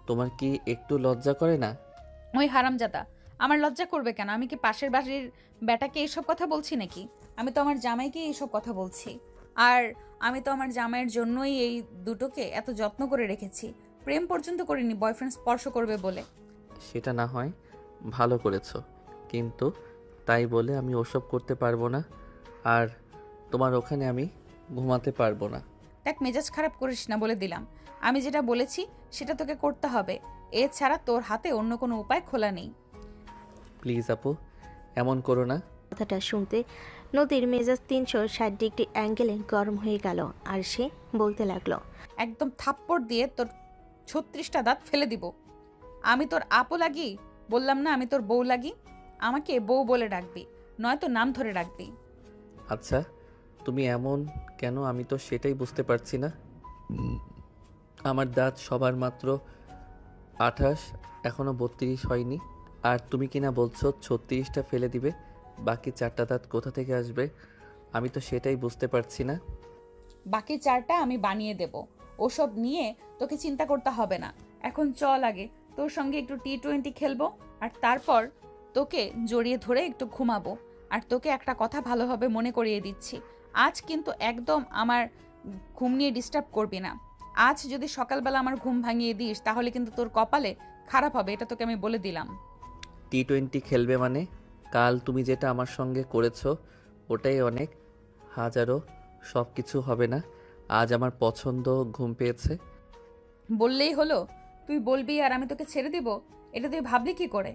তোমার কি একটু লজ্জা করে না? ওই হারামজাদা, আমার লজ্জা করবে কেন? আমি কি পাশের বাড়ির বেটাকে এইসব কথা বলছি নাকি? আমি তো আমার জামাইকে এইসব কথা বলছি। আর আমি তো আমার জামাইয়ের জন্যই এই দুটোকে এত যত্ন করে রেখেছি। প্রেম পর্যন্ত করিনি বয়ফ্রেন্ড স্পর্শ করবে বলে। সেটা না হয় ভালো করেছো, কিন্তু তাই বলে আমি ওসব করতে পারবো না, আর তোমার ওখানে আমি ঘুমাতে পারবো না। দেখ, মেজাজ খারাপ করিস না বলে দিলাম। আমি যেটা বলেছি সেটা তোকে করতে হবে। এছাড়া তোর হাতে অন্য কোনো উপায় খোলা নেই। প্লিজ আপু, এমন করো না। কথাটা শুনতে নদীর মেজাজ 360 ডিগ্রি অ্যাঙ্গেলে গরম হয়ে গেল আর সে বলতে লাগলো। একদম থাপ্পড় দিয়ে তোর 36টা দাঁত ফেলে দিব। আমি তোর আপু লাগি? বললাম না আমি তোর বউ লাগি। আমাকে বউ বলে ডাকবি, নয়তো নাম ধরে ডাকবি। আচ্ছা, তুমি এমন কেন আমি তো সেটাই বুঝতে পারছি না। আমার দাঁত সবার মাত্র 28, এখনো 32 হয়নি, আর তুমি কিনা বলছো 36টা ফেলে দিবে। বাকি 4টা দাঁত কোথা থেকে আসবে? আমি তো সেটাই বুঝতে পারছি না। বাকি 4টা আমি বানিয়ে দেব, ওসব নিয়ে তোকে চিন্তা করতে হবে না। এখন চল আগে তোর সঙ্গে একটু T20 খেলবো, আর তারপর তোকে জড়িয়ে ধরে একটু ঘুমাবো। আর তোকে একটা কথা ভালোভাবে মনে করিয়ে দিচ্ছি, আজ কিন্তু একদম আমার ঘুম নিয়ে ডিস্টার্ব করবি না। আজ যদি সকালবেলা আমার ঘুম ভাঙিয়ে দিস তাহলে কিন্তু তোর কপালে খারাপ হবে, এটা তোকে আমি বলে দিলাম। T20 খেলবে মানে? কাল তুমি যেটা আমার সঙ্গে করেছো ওটাই অনেক, হাজারো সব কিছু হবে না। আজ আমার পছন্দ ঘুম পেয়েছে। বললেই হলো? তুই বলবি আর আমি তোকে ছেড়ে দিব? এটা তুই ভাবলি কি করে?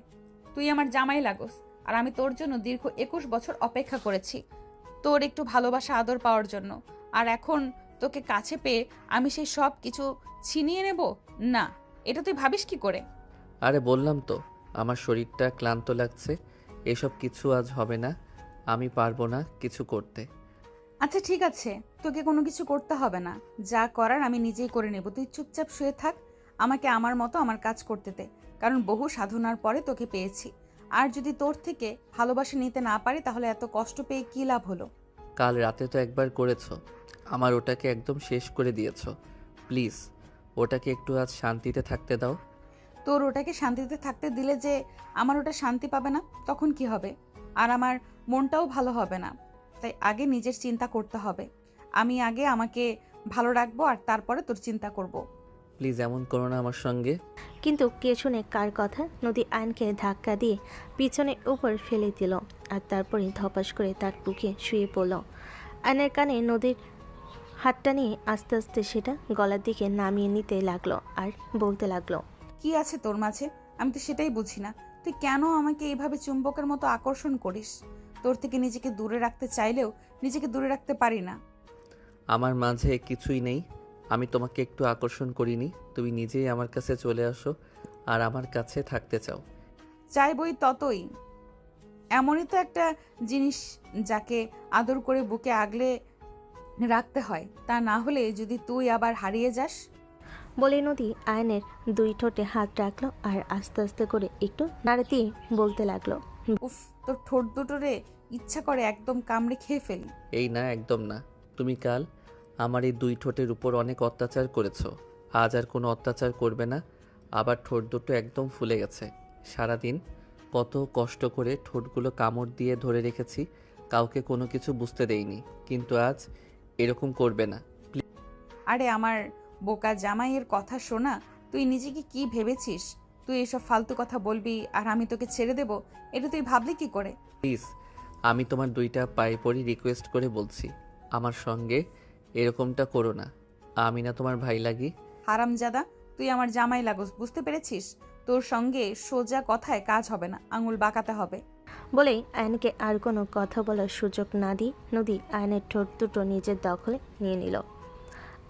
তুই আমার জামাই লাগোস, আর আমি তোর জন্য দীর্ঘ 21 বছর অপেক্ষা করেছি, তোর একটু ভালোবাসা আদর পাওয়ার জন্য। আর এখন তোকে কাছে পেয়ে আমি সেই সব কিছু ছিনিয়ে নেব? না, এটা তুই ভাবিস কি করে? আরে বললাম তো, আমার শরীরটা ক্লান্ত লাগছে, এসব কিছু আজ হবে না। আমি পারবো না কিছু করতে। আচ্ছা ঠিক আছে, তোকে কোনো কিছু করতে হবে না, যা করার আমি নিজেই করে নেব। তুই চুপচাপ শুয়ে থাক, আমাকে আমার মতো আমার কাজ করতে দে, কারণ বহু সাধনার পরে তোকে পেয়েছি। আর যদি তোর থেকে ভালোবাসা নিতে না পারি তাহলে এত কষ্ট পেয়ে কী লাভ হলো? কাল রাতে তো একবার করেছো, আমার ওটাকে একদম শেষ করে দিয়েছো। প্লিজ ওটাকে একটু আজ শান্তিতে থাকতে দাও। তোর ওটাকে শান্তিতে থাকতে দিলে যে আমার ওটা শান্তি পাবে না, তখন কি হবে? আর আমার মনটাও ভালো হবে না। তাই আগে নিজের চিন্তা করতে হবে। আমি আগে আমাকে ভালো রাখবো, আর তারপরে তোর চিন্তা করব। প্লিজ এমন করো না আমার সঙ্গে। কিন্তু কে শুনে কার কথা নদী আয়নকে ধাক্কা দিয়ে পিছনের উপর ফেলে দিল আর তারপরে ধপাস করে তার বুকে শুয়ে পড়ল। আয়নের কানে নদীর হাতটা নিয়ে আস্তে আস্তে সেটা গলার দিকে নামিয়ে নিতে লাগলো আর বলতে লাগলো। কি আছে তোর মাঝে? আমি তো সেটাই বুঝি না। তুই কেন আমাকে এইভাবে চুম্বকের মতো আকর্ষণ করিস? তোর থেকে নিজেকে দূরে রাখতে চাইলেও নিজেকে দূরে রাখতে পারি না। আমার মাঝে কিছুই নেই, আমি তোমাকে একটু আকর্ষণ করিনি। তুমি নিজেই আমার কাছে চলে আসো আর আমার কাছে থাকতে চাও। চাইবই ততই। এমনই তো একটা জিনিস যাকে আদর করে বুকে আগলে রাখতে হয়, তা না হলে যদি তুই আবার হারিয়ে যাস। বলে নদী আয়নের 2 ঠোঁটে হাত রাখলো আর আস্তে আস্তে করে একটু নাড়া দিয়ে বলতে লাগলো। উফ, তোর ঠোঁট দুটো রে ইচ্ছা করে একদম কামড়ে খেয়ে ফেলি। এই না, একদম না। তুমি কাল আমার এই 2 ঠোঁটের উপর অনেক অত্যাচার করেছো, আজ আর কোনো অত্যাচার করবে না। আবার ঠোঁট দুটো একদম ফুলে গেছে। সারাদিন কত কষ্ট করে ঠোঁটগুলো কামড় দিয়ে ধরে রেখেছি, কাউকে কোনো কিছু বুঝতে দেইনি, কিন্তু আজ এরকম করবে না। আরে আমার বোকা জামাইয়ের কথা শোনা, তুই নিজেকে কি ভেবেছিস? তুই এসব ফালতু কথা বলবি আর আমি তোকে ছেড়ে দেব? এটা তুই ভাবলি কি করে? প্লিজ, আমি তোমার 2টা পায়ে পড়ি রিকোয়েস্ট করে বলছি, আমার সঙ্গে এরকমটা করো না। আমি না তোমার ভাই লাগি? হারামজাদা, তুই আমার জামাই লাগোস, বুঝতে পেরেছিস? তোর সঙ্গে সোজা কথায় কাজ হবে না, আঙুল বাঁকাতে হবে। বলেই আয়নকে আর কোনো কথা বলার সুযোগ না দিয়ে নদী আয়নের ঠোঁট দুটো নিজের দখলে নিয়ে নিল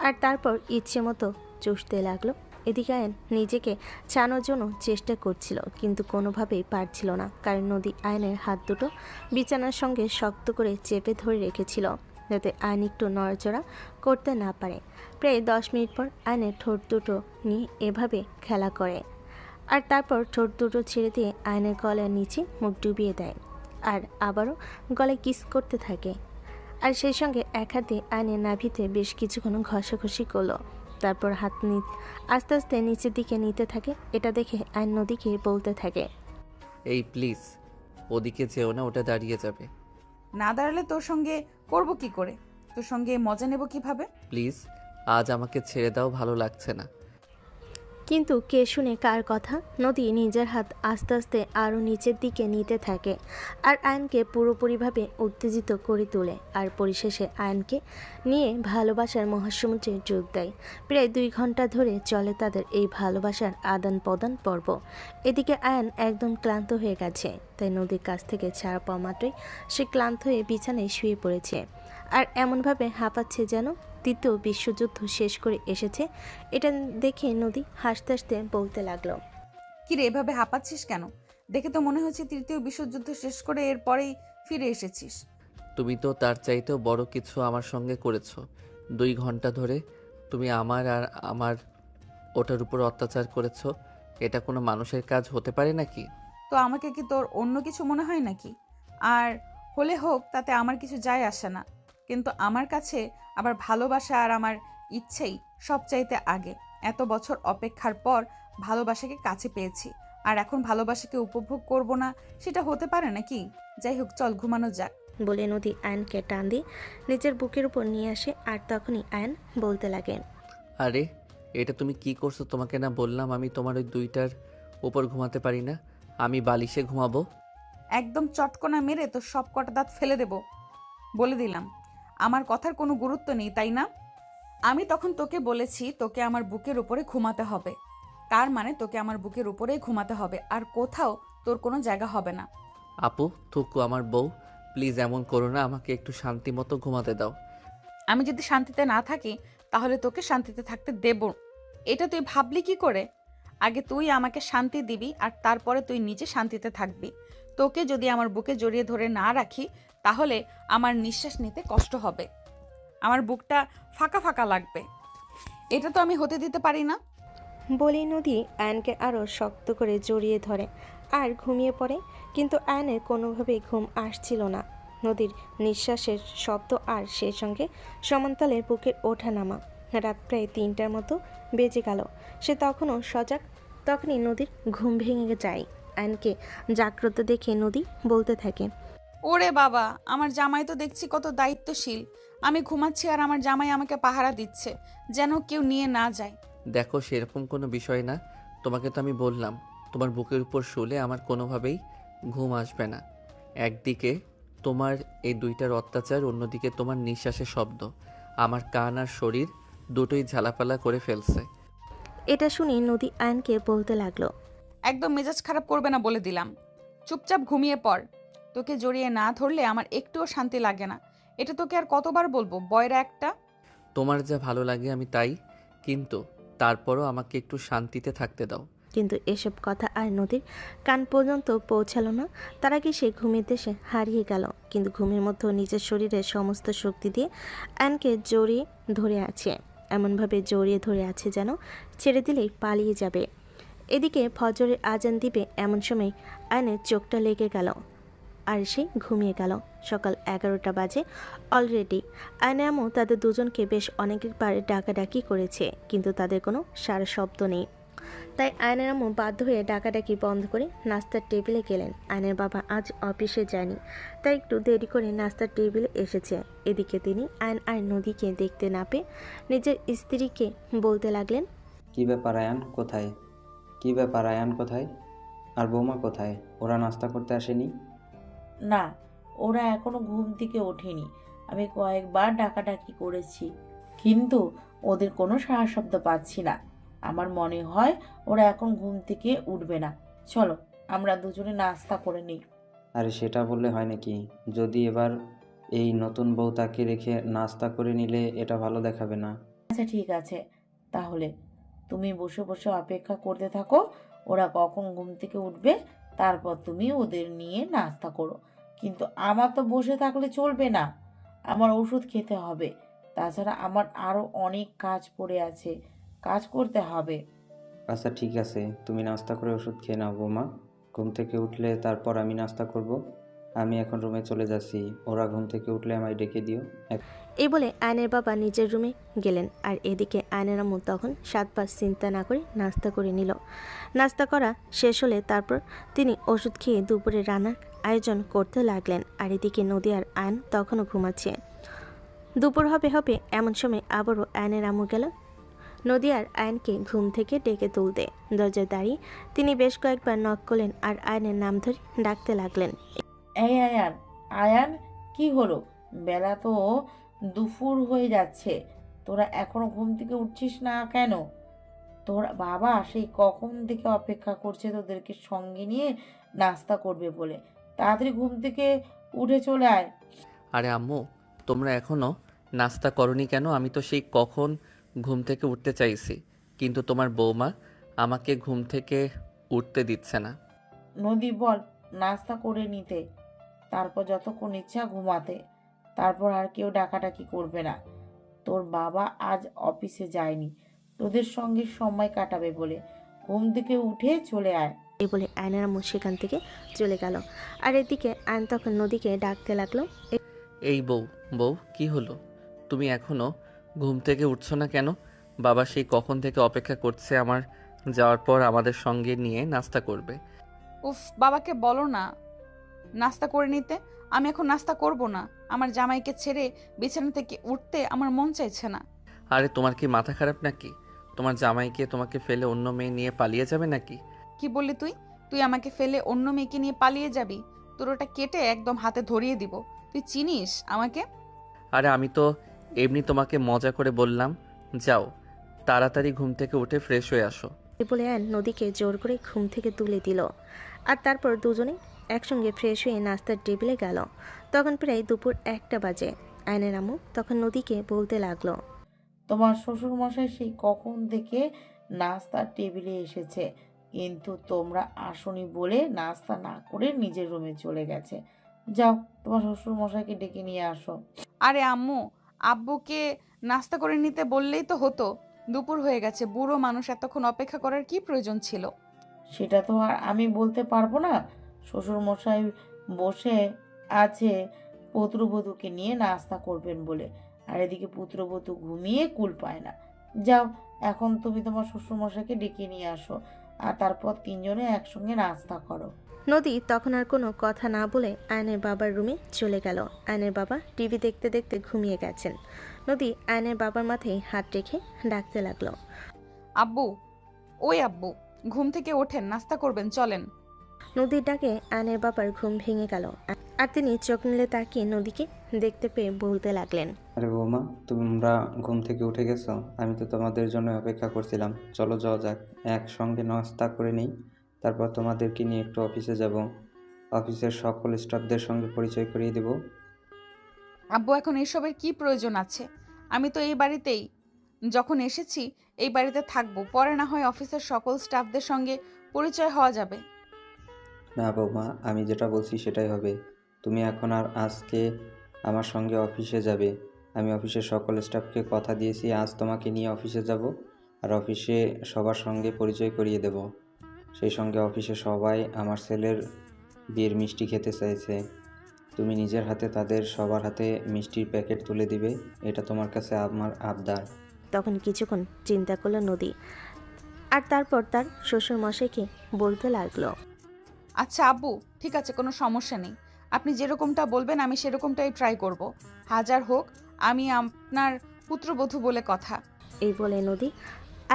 আর তারপর ইচ্ছে মতো চুষতে লাগলো। এদিকে আয়ন নিজেকে ছাড়ানোর জন্য চেষ্টা করছিল, কিন্তু কোনোভাবেই পারছিল না, কারণ নদী আয়নের হাত দুটো বিছানার সঙ্গে শক্ত করে চেপে ধরে রেখেছিল, যাতে আয়ন একটু নড়াচড়া করতে না পারে। প্রায় 10 মিনিট পর আয়নের ঠোঁট দুটো নিয়ে এভাবে খেলা করে আর তারপর ঠোঁট দুটো ছেড়ে দিয়ে আয়নের গলার নিচে মুখ ডুবিয়ে দেয় আর আবারও গলায় কিস করতে থাকে। আর সেই সঙ্গে এক হাতে আয়নের নাভিতে বেশ কিছুক্ষণ ঘষাঘষি করলো, তারপর হাত আস্তে আস্তে নিচের দিকে নিতে থাকে। এটা দেখে আয়ন নদীকে বলতে থাকে, এই প্লিজ ওদিকে যেও না, ওটা দাঁড়িয়ে যাবে। না দাঁড়ালে তোর সঙ্গে করব কি করে? তোর সঙ্গে মজা নেব কিভাবে? প্লিজ আজ আমাকে ছেড়ে দাও, ভালো লাগছে না। কিন্তু কে শুনে কার কথা? নদী নিজের হাত আস্তে আস্তে আরও নিচের দিকে নিতে থাকে আর আয়নকে পুরোপুরিভাবে উত্তেজিত করে তোলে, আর পরিশেষে আয়নকে নিয়ে ভালোবাসার মহাসমুদ্রে ডুব দেয়। প্রায় 2 ঘন্টা ধরে চলে তাদের এই ভালোবাসার আদান প্রদান পর্ব। এদিকে আয়ন একদম ক্লান্ত হয়ে গেছে, তাই নদীর কাছ থেকে ছাড়া পাওয়া মাত্রই সে ক্লান্ত হয়ে বিছানায় শুয়ে পড়েছে আর এমনভাবে হাঁপাচ্ছে যেন তৃতীয় বিশ্বযুদ্ধ শেষ করে এসেছে। এটা দেখে নদী হাসতে হাসতে বলতে লাগলো, কিরে এভাবে হাঁপাচ্ছিস কেন? দেখে তো মনে হচ্ছে তৃতীয় বিশ্বযুদ্ধ শেষ করে এরপরেই ফিরে এসেছিস। তুমি তো তার চাইতেও বড় কিছু আমার সঙ্গে করেছো। 2 ঘন্টা ধরে তুমি আমার আর আমার ওটার উপর অত্যাচার করেছো। এটা কোনো মানুষের কাজ হতে পারে নাকি? তো আমাকে কি তোর অন্য কিছু মনে হয় নাকি? আর হলে হোক, তাতে আমার কিছু যায় আসে না, কিন্তু আমার কাছে আবার ভালোবাসা আর আমার ইচ্ছেই সবচাইতে আগে। এত বছর অপেক্ষার পর ভালোবাসাকে কাছে পেয়েছি, আর এখন ভালোবাসাকে উপভোগ করব না, সেটা হতে পারে নাকি? যাই হোক, চল ঘুমানো যাক। বলে নদী আয়নকে টান দিয়ে নিজের বুকের উপর নিয়ে আসে আর তখনই আয়ন বলতে লাগে, আরে এটা তুমি কি করছো? তোমাকে না বললাম আমি তোমার ওই 2টার উপর ঘুমাতে পারি না, আমি বালিশে ঘুমাবো। একদম চটকনা মেরে তো সব কটা দাঁত ফেলে দেব, বলে দিলাম। আমার কথার কোনো গুরুত্ব নেই, তাই না? আমি তখন তোকে বলেছি তোকে আমার বুকের উপরে ঘুমাতে হবে, তার মানে তোকে আমার বুকের উপরেই ঘুমাতে হবে, আর কোথাও তোর কোনো জায়গা হবে না। আপু থুকু আমার বউ, প্লিজ এমন করো না, আমাকে একটু শান্তি মতো ঘুমাতে দাও। আমি যদি শান্তিতে না থাকি তাহলে তোকে শান্তিতে থাকতে দেব? এটা তুই ভাবলি কি করে? আগে তুই আমাকে শান্তি দিবি আর তারপরে তুই নিজে শান্তিতে থাকবি। তোকে যদি আমার বুকে জড়িয়ে ধরে না রাখি তাহলে আমার নিঃশ্বাস নিতে কষ্ট হবে, আমার বুকটা ফাঁকা ফাঁকা লাগবে। এটা তো আমি হতে দিতে পারি না। বলেই নদী আয়নকে আরও শক্ত করে জড়িয়ে ধরে আর ঘুমিয়ে পড়ে। কিন্তু আয়নের কোনোভাবেই ঘুম আসছিল না। নদীর নিঃশ্বাসের শব্দ আর সেই সঙ্গে সমান্তালে বুকের ওঠানামা। রাত প্রায় 3টার মতো বেজে গেল। সে তখনও সজাগ। তখনই নদীর ঘুম ভেঙে যায়। আয়নকে জাগ্রত দেখে নদী বলতে থাকে, ওরে বাবা, আমার জামাই তো দেখছি কত দায়িত্বশীল। আমি ঘুমাচ্ছি আর আমার জামাই আমাকে পাহারা দিচ্ছে, যেন কেউ নিয়ে না যায়। দেখো সেরকম কোনো বিষয় না, তোমাকে তো আমি বললাম তোমার বুকের উপর শুলে আমার কোনোভাবেই ঘুম আসবে না। একদিকে তোমার এই 2টার অত্যাচার, অন্যদিকে তোমার নিঃশ্বাসের শব্দ আমার কান আর শরীর দুটোই ঝালাপালা করে ফেলছে। এটা শুনে নদী আয়নকে বলতে লাগলো, একদম মেজাজ খারাপ করবে না বলে দিলাম। চুপচাপ ঘুমিয়ে পড়। তোকে জড়িয়ে না ধরলে আমার একটুও শান্তি লাগে না। এটা তোকে আর কতবার বলবো, বয়রা একটা। তোমার যা ভালো লাগে আমি তাই, কিন্তু তারপরও আমাকে একটু শান্তিতে থাকতে দাও। কিন্তু এসব কথা আর নদীর কান পর্যন্ত পৌঁছালো না। তার আগে সে ঘুমের দেশে হারিয়ে গেল। কিন্তু ঘুমের মধ্যে নিজের শরীরের সমস্ত শক্তি দিয়ে আয়নকে জড়িয়ে ধরে আছে, এমনভাবে জড়িয়ে ধরে আছে যেন ছেড়ে দিলেই পালিয়ে যাবে। এদিকে ফজরের আজান দিবে এমন সময় আয়নের চোখটা লেগে গেল আর সে ঘুমিয়ে গেল। সকাল 11টা বাজে অলরেডি। আয়না আম্মু তাদের দুজনকে বেশ অনেকবার ডাকাডাকি করেছে, কিন্তু তাদের কোনো সারা শব্দ নেই। তাই আয়নের আম্মু বাধ্য হয়ে ডাকাডাকি বন্ধ করে নাস্তার টেবিলে গেলেন। আয়নের বাবা আজ অফিসে যায়নি, তাই একটু দেরি করে নাস্তার টেবিলে এসেছে। এদিকে তিনি আয়ন আর নদীকে দেখতে না পেয়ে নিজের স্ত্রীকে বলতে লাগলেন, কী ব্যাপার আয়ান কোথায়? কী ব্যাপার আয়ান কোথায়? আর বৌমা কোথায়? ওরা নাস্তা করতে আসেনি? না, ওরা এখনো ঘুম থেকে ওঠেনি। আমি কয়েকবার ডাকাডাকি করেছি, কিন্তু ওদের কোনো সাড়া শব্দ পাচ্ছি না। আমার মনে হয় ওরা এখন ঘুম থেকে উঠবে না। চলো আমরা দুজনে নাস্তা করে নিই। আরে সেটা বললে হয় নাকি? যদি এবার এই নতুন বউ তাকে রেখে নাস্তা করে নিলে এটা ভালো দেখাবে না। আচ্ছা ঠিক আছে, তাহলে তুমি বসে বসে অপেক্ষা করতে থাকো। ওরা কখন ঘুম থেকে উঠবে তারপর তুমি ওদের নিয়ে নাস্তা করো। কিন্তু আমার তো বসে থাকলে চলবে না, আমার ওষুধ খেতে হবে। তাছাড়া আমার আরও অনেক কাজ পড়ে আছে, কাজ করতে হবে। আচ্ছা ঠিক আছে, তুমি নাস্তা করে ওষুধ খেয়ে নাও বৌমা। ঘুম থেকে উঠলে তারপর আমি নাস্তা করব। আমি এখন রুমে চলে যাচ্ছি, ওরা ঘুম থেকে উঠলে আমায় ডেকে দিও। এই বলে আয়নের বাবা নিজের রুমে গেলেন। আর এদিকে আয়নের আম্মু তখন 7 চিন্তা না করে নাস্তা করে নিল। নাস্তা করা শেষ হলে তারপর তিনি ওষুধ খেয়ে দুপুরে রান্নার আয়োজন করতে লাগলেন। আর এদিকে নদী আর আয়ন তখনও ঘুমাচ্ছে। দুপুর হবে হবে এমন সময় আবারও আয়নের আম্মু গেল নদী আর আয়নকে ঘুম থেকে ডেকে তুলতে। দরজায় দাঁড়িয়ে তিনি বেশ কয়েকবার নক করলেন আর আয়নের নাম ধরে ডাকতে লাগলেন। এই আয়ান, আয়ান, কি হলো? বেলা তো দুপুর হয়ে যাচ্ছে, তোরা এখনো ঘুম থেকে উঠছিস না কেন? তোর বাবা সেই কখন থেকে অপেক্ষা করছে তোদেরকে সঙ্গে নিয়ে নাস্তা করবে বলে। তাড়াতাড়ি ঘুম থেকে উঠে চলে আয়। আরে আম্মু, তোমরা এখনো নাস্তা করনি কেন? আমি তো সেই কখন ঘুম থেকে উঠতে চাইছি, কিন্তু তোমার বৌমা আমাকে ঘুম থেকে উঠতে দিচ্ছে না। নদী বল নাস্তা করে নিতে, তারপর যতক্ষণ ইচ্ছা ঘুমাতে, তারপর আর কেউ ডাকাডাকি করবে না। তোর বাবা আজ অফিসে যায়নি তোদের সঙ্গে সময় কাটাবে বলে। ঘুম থেকে উঠে চলে আয়। এই বলে আয়নের আম্মু সেখান থেকে চলে গেল। আর এদিকে আয়ন তখন নদীকে ডাকতে লাগলো। এই বউ, বউ, কি হলো? তুমি এখনো ঘুম থেকে উঠছো না কেন? বাবা সেই কখন থেকে অপেক্ষা করছে আমার যাওয়ার পর আমাদের সঙ্গে নিয়ে নাস্তা করবে। উফ, বাবাকে বলো না নাস্তা করে নিতে। আমি এখন নাস্তা করব না। আমার জামাইকে ছেড়ে বিছানা থেকে উঠতে আমার মন চাইছে না। আরে তোমার কি মাথা খারাপ নাকি? তোমার জামাইকে তোমাকে ফেলে অন্য মেয়ে নিয়ে পালিয়ে যাবে নাকি? কি বললি তুই? তুই আমাকে ফেলে অন্য মেয়েকে নিয়ে পালিয়ে যাবি? তোর ওটা কেটে একদম হাতে ধরিয়ে দিব। তুই চিনিস আমাকে? আরে আমি তো এমনি তোমাকে মজা করে বললাম। যাও, তাড়াতাড়ি ঘুম থেকে উঠে ফ্রেশ হয়ে আসো। এই বলে আয়ন নদীকে জোর করে ঘুম থেকে তুলে দিল। আর তারপর দুজনে একসঙ্গে ফ্রেশ হয়ে নাস্তার টেবিলে গেল। তখন প্রায় দুপুর 1টা বাজে। আয়নের আম্মু তখন নদীকে বলতে লাগলো। তোমার শ্বশুর মশাই সেই কখন থেকে নাস্তার টেবিলে এসেছে, কিন্তু তোমরা আসনি বলে নাস্তা না করে নিজের রুমে চলে গেছে। যাও তোমার শ্বশুর মশাইকে ডেকে নিয়ে আসো। আরে আম্মু, আব্বুকে নাস্তা করে নিতে বললেই তো হতো। দুপুর হয়ে গেছে, বুড়ো মানুষ এতক্ষণ অপেক্ষা করার কি প্রয়োজন ছিল? সেটা তো আর আমি বলতে পারবো না। শ্বশুর মশাই বসে আছে পুত্রবধূকে নিয়ে নাস্তা করবেন বলে, আর এদিকে পুত্রবধূ ঘুমিয়ে কুল পায় না। যাও এখন তুমি তোমার শ্বশুর মশাইকে ডেকে নিয়ে আসো, আর তারপর তিনজনে একসঙ্গে নাস্তা করো। নদী তখন আর কোনো কথা না বলে আয়নের বাবার রুমে চলে গেল। আয়নের বাবা টিভি দেখতে দেখতে ঘুমিয়ে গেছেন। নদী আয়নের বাবার মাথায় হাত রেখে ডাকতে লাগলো। আব্বু, ওই আব্বু, ঘুম থেকে ওঠেন, নাস্তা করবেন, চলেন। নদীর ডাকে আয়নের বাবার ঘুম ভেঙে গেল। আর তিনি চোখ মেলে তাকিয়ে নদীকে দেখতে পেয়ে বলতে লাগলেন। আরে বৌমা, তোমরা ঘুম থেকে উঠে গেছো? আমি তো তোমাদের জন্য অপেক্ষা করছিলাম। চলো যাওয়া যাক, একসঙ্গে নাস্তা করে নিই, তারপর তোমাদেরকে নিয়ে একটু অফিসে যাব। অফিসের সকল স্টাফদের সঙ্গে পরিচয় করিয়ে দেব। আব্বু, এখন এসবের কি প্রয়োজন আছে? আমি তো এই বাড়িতেই যখন এসেছি এই বাড়িতে থাকবো, পরে না হয় অফিসের সকল স্টাফদের সঙ্গে পরিচয় হওয়া যাবে। না বৌমা, আমি যেটা বলছি সেটাই হবে। তুমি এখন আর আজকে আমার সঙ্গে অফিসে যাবে। আমি অফিসের সকল স্টাফকে কথা দিয়েছি আজ তোমাকে নিয়ে অফিসে যাব, আর অফিসে সবার সঙ্গে পরিচয় করিয়ে দেব। সেই সঙ্গে অফিসে সবাই আমার ছেলের বিয়ের মিষ্টি খেতে চাইছে। তুমি নিজের হাতে তাদের সবার হাতে মিষ্টির প্যাকেট তুলে দিবে, এটা তোমার কাছে আমার আবদার। তখন কিছুক্ষণ চিন্তা করলো নদী, আর তারপর তার শ্বশুর মশাইকে বলতে লাগলো। আচ্ছা আব্বু, ঠিক আছে, কোনো সমস্যা নেই। আপনি যেরকমটা বলবেন আমি সেরকমটাই ট্রাই করব। হাজার হোক, আমি আপনার পুত্রবধূ বলে কথা। এই বলে নদী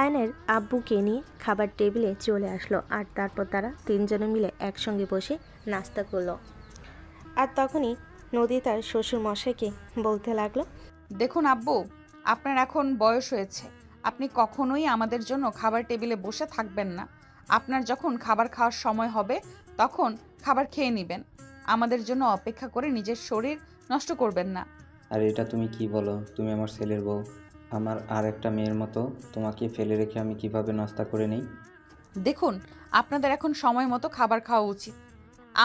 আয়নের আব্বুকে নিয়ে খাবার টেবিলে চলে আসলো। আর তারপর তারা তিনজনে মিলে একসঙ্গে বসে নাস্তা করলো। আর তখনই নদী তার শ্বশুর মশাইকে বলতে লাগলো। দেখুন আব্বু, আপনার এখন বয়স হয়েছে, আপনি কখনোই আমাদের জন্য খাবার টেবিলে বসে থাকবেন না। আপনার যখন খাবার খাওয়ার সময় হবে তখন খাবার খেয়ে নেবেন। আমাদের জন্য অপেক্ষা করে নিজের শরীর নষ্ট করবেন না। আর এটা তুমি কি বলো? তুমি আমার ছেলের বউ, আমার আর একটা মেয়ের মতো। তোমাকে ফেলে রেখে আমি কিভাবে নাস্তা করে নিই? দেখুন, আপনাদের এখন সময় মতো খাবার খাওয়া উচিত।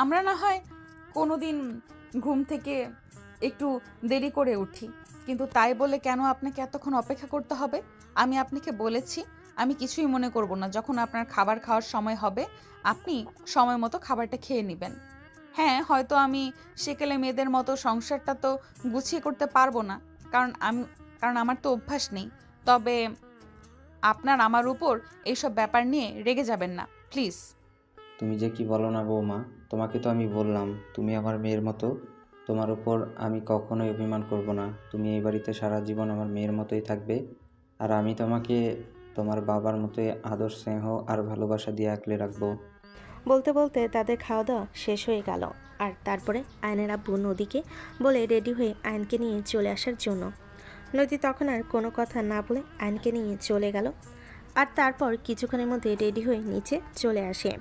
আমরা না হয় কোনো দিন ঘুম থেকে একটু দেরি করে উঠি, কিন্তু তাই বলে কেন আপনাকে এতক্ষণ অপেক্ষা করতে হবে? আমি আপনাকে বলেছি আমি কিছুই মনে করব না। যখন আপনার খাবার খাওয়ার সময় হবে আপনি সময় মতো খাবারটা খেয়ে নেবেন। হ্যাঁ, হয়তো আমি সেকেলে মেয়েদের মতো সংসারটা তো গুছিয়ে করতে পারবো না, কারণ আমার তো অভ্যাস নেই। তবে আপনার আমার উপর এইসব ব্যাপার নিয়ে রেগে যাবেন না, প্লিজ। তুমি যে কি বলো না বৌমা, তোমাকে তো আমি বললাম তুমি আমার মেয়ের মতো। তোমার উপর আমি কখনোই অভিমান করব না। তুমি এই বাড়িতে সারা জীবন আমার মেয়ের মতোই থাকবে, আর আমি তোমাকে তোমার বাবার মতোই আদর, স্নেহ আর ভালোবাসা দিয়ে আগলে রাখবো। বলতে বলতে তাদের খাওয়া দাওয়া শেষ হয়ে গেল। আর তারপরে আয়নের আব্বু নদীকে বলে রেডি হয়ে আয়নকে নিয়ে চলে আসার জন্য। নদী তখন আর কোনো কথা না বলে আয়নকে নিয়ে চলে গেল। আর তারপর কিছুক্ষণের মধ্যে রেডি হয়ে নিচে চলে আসে।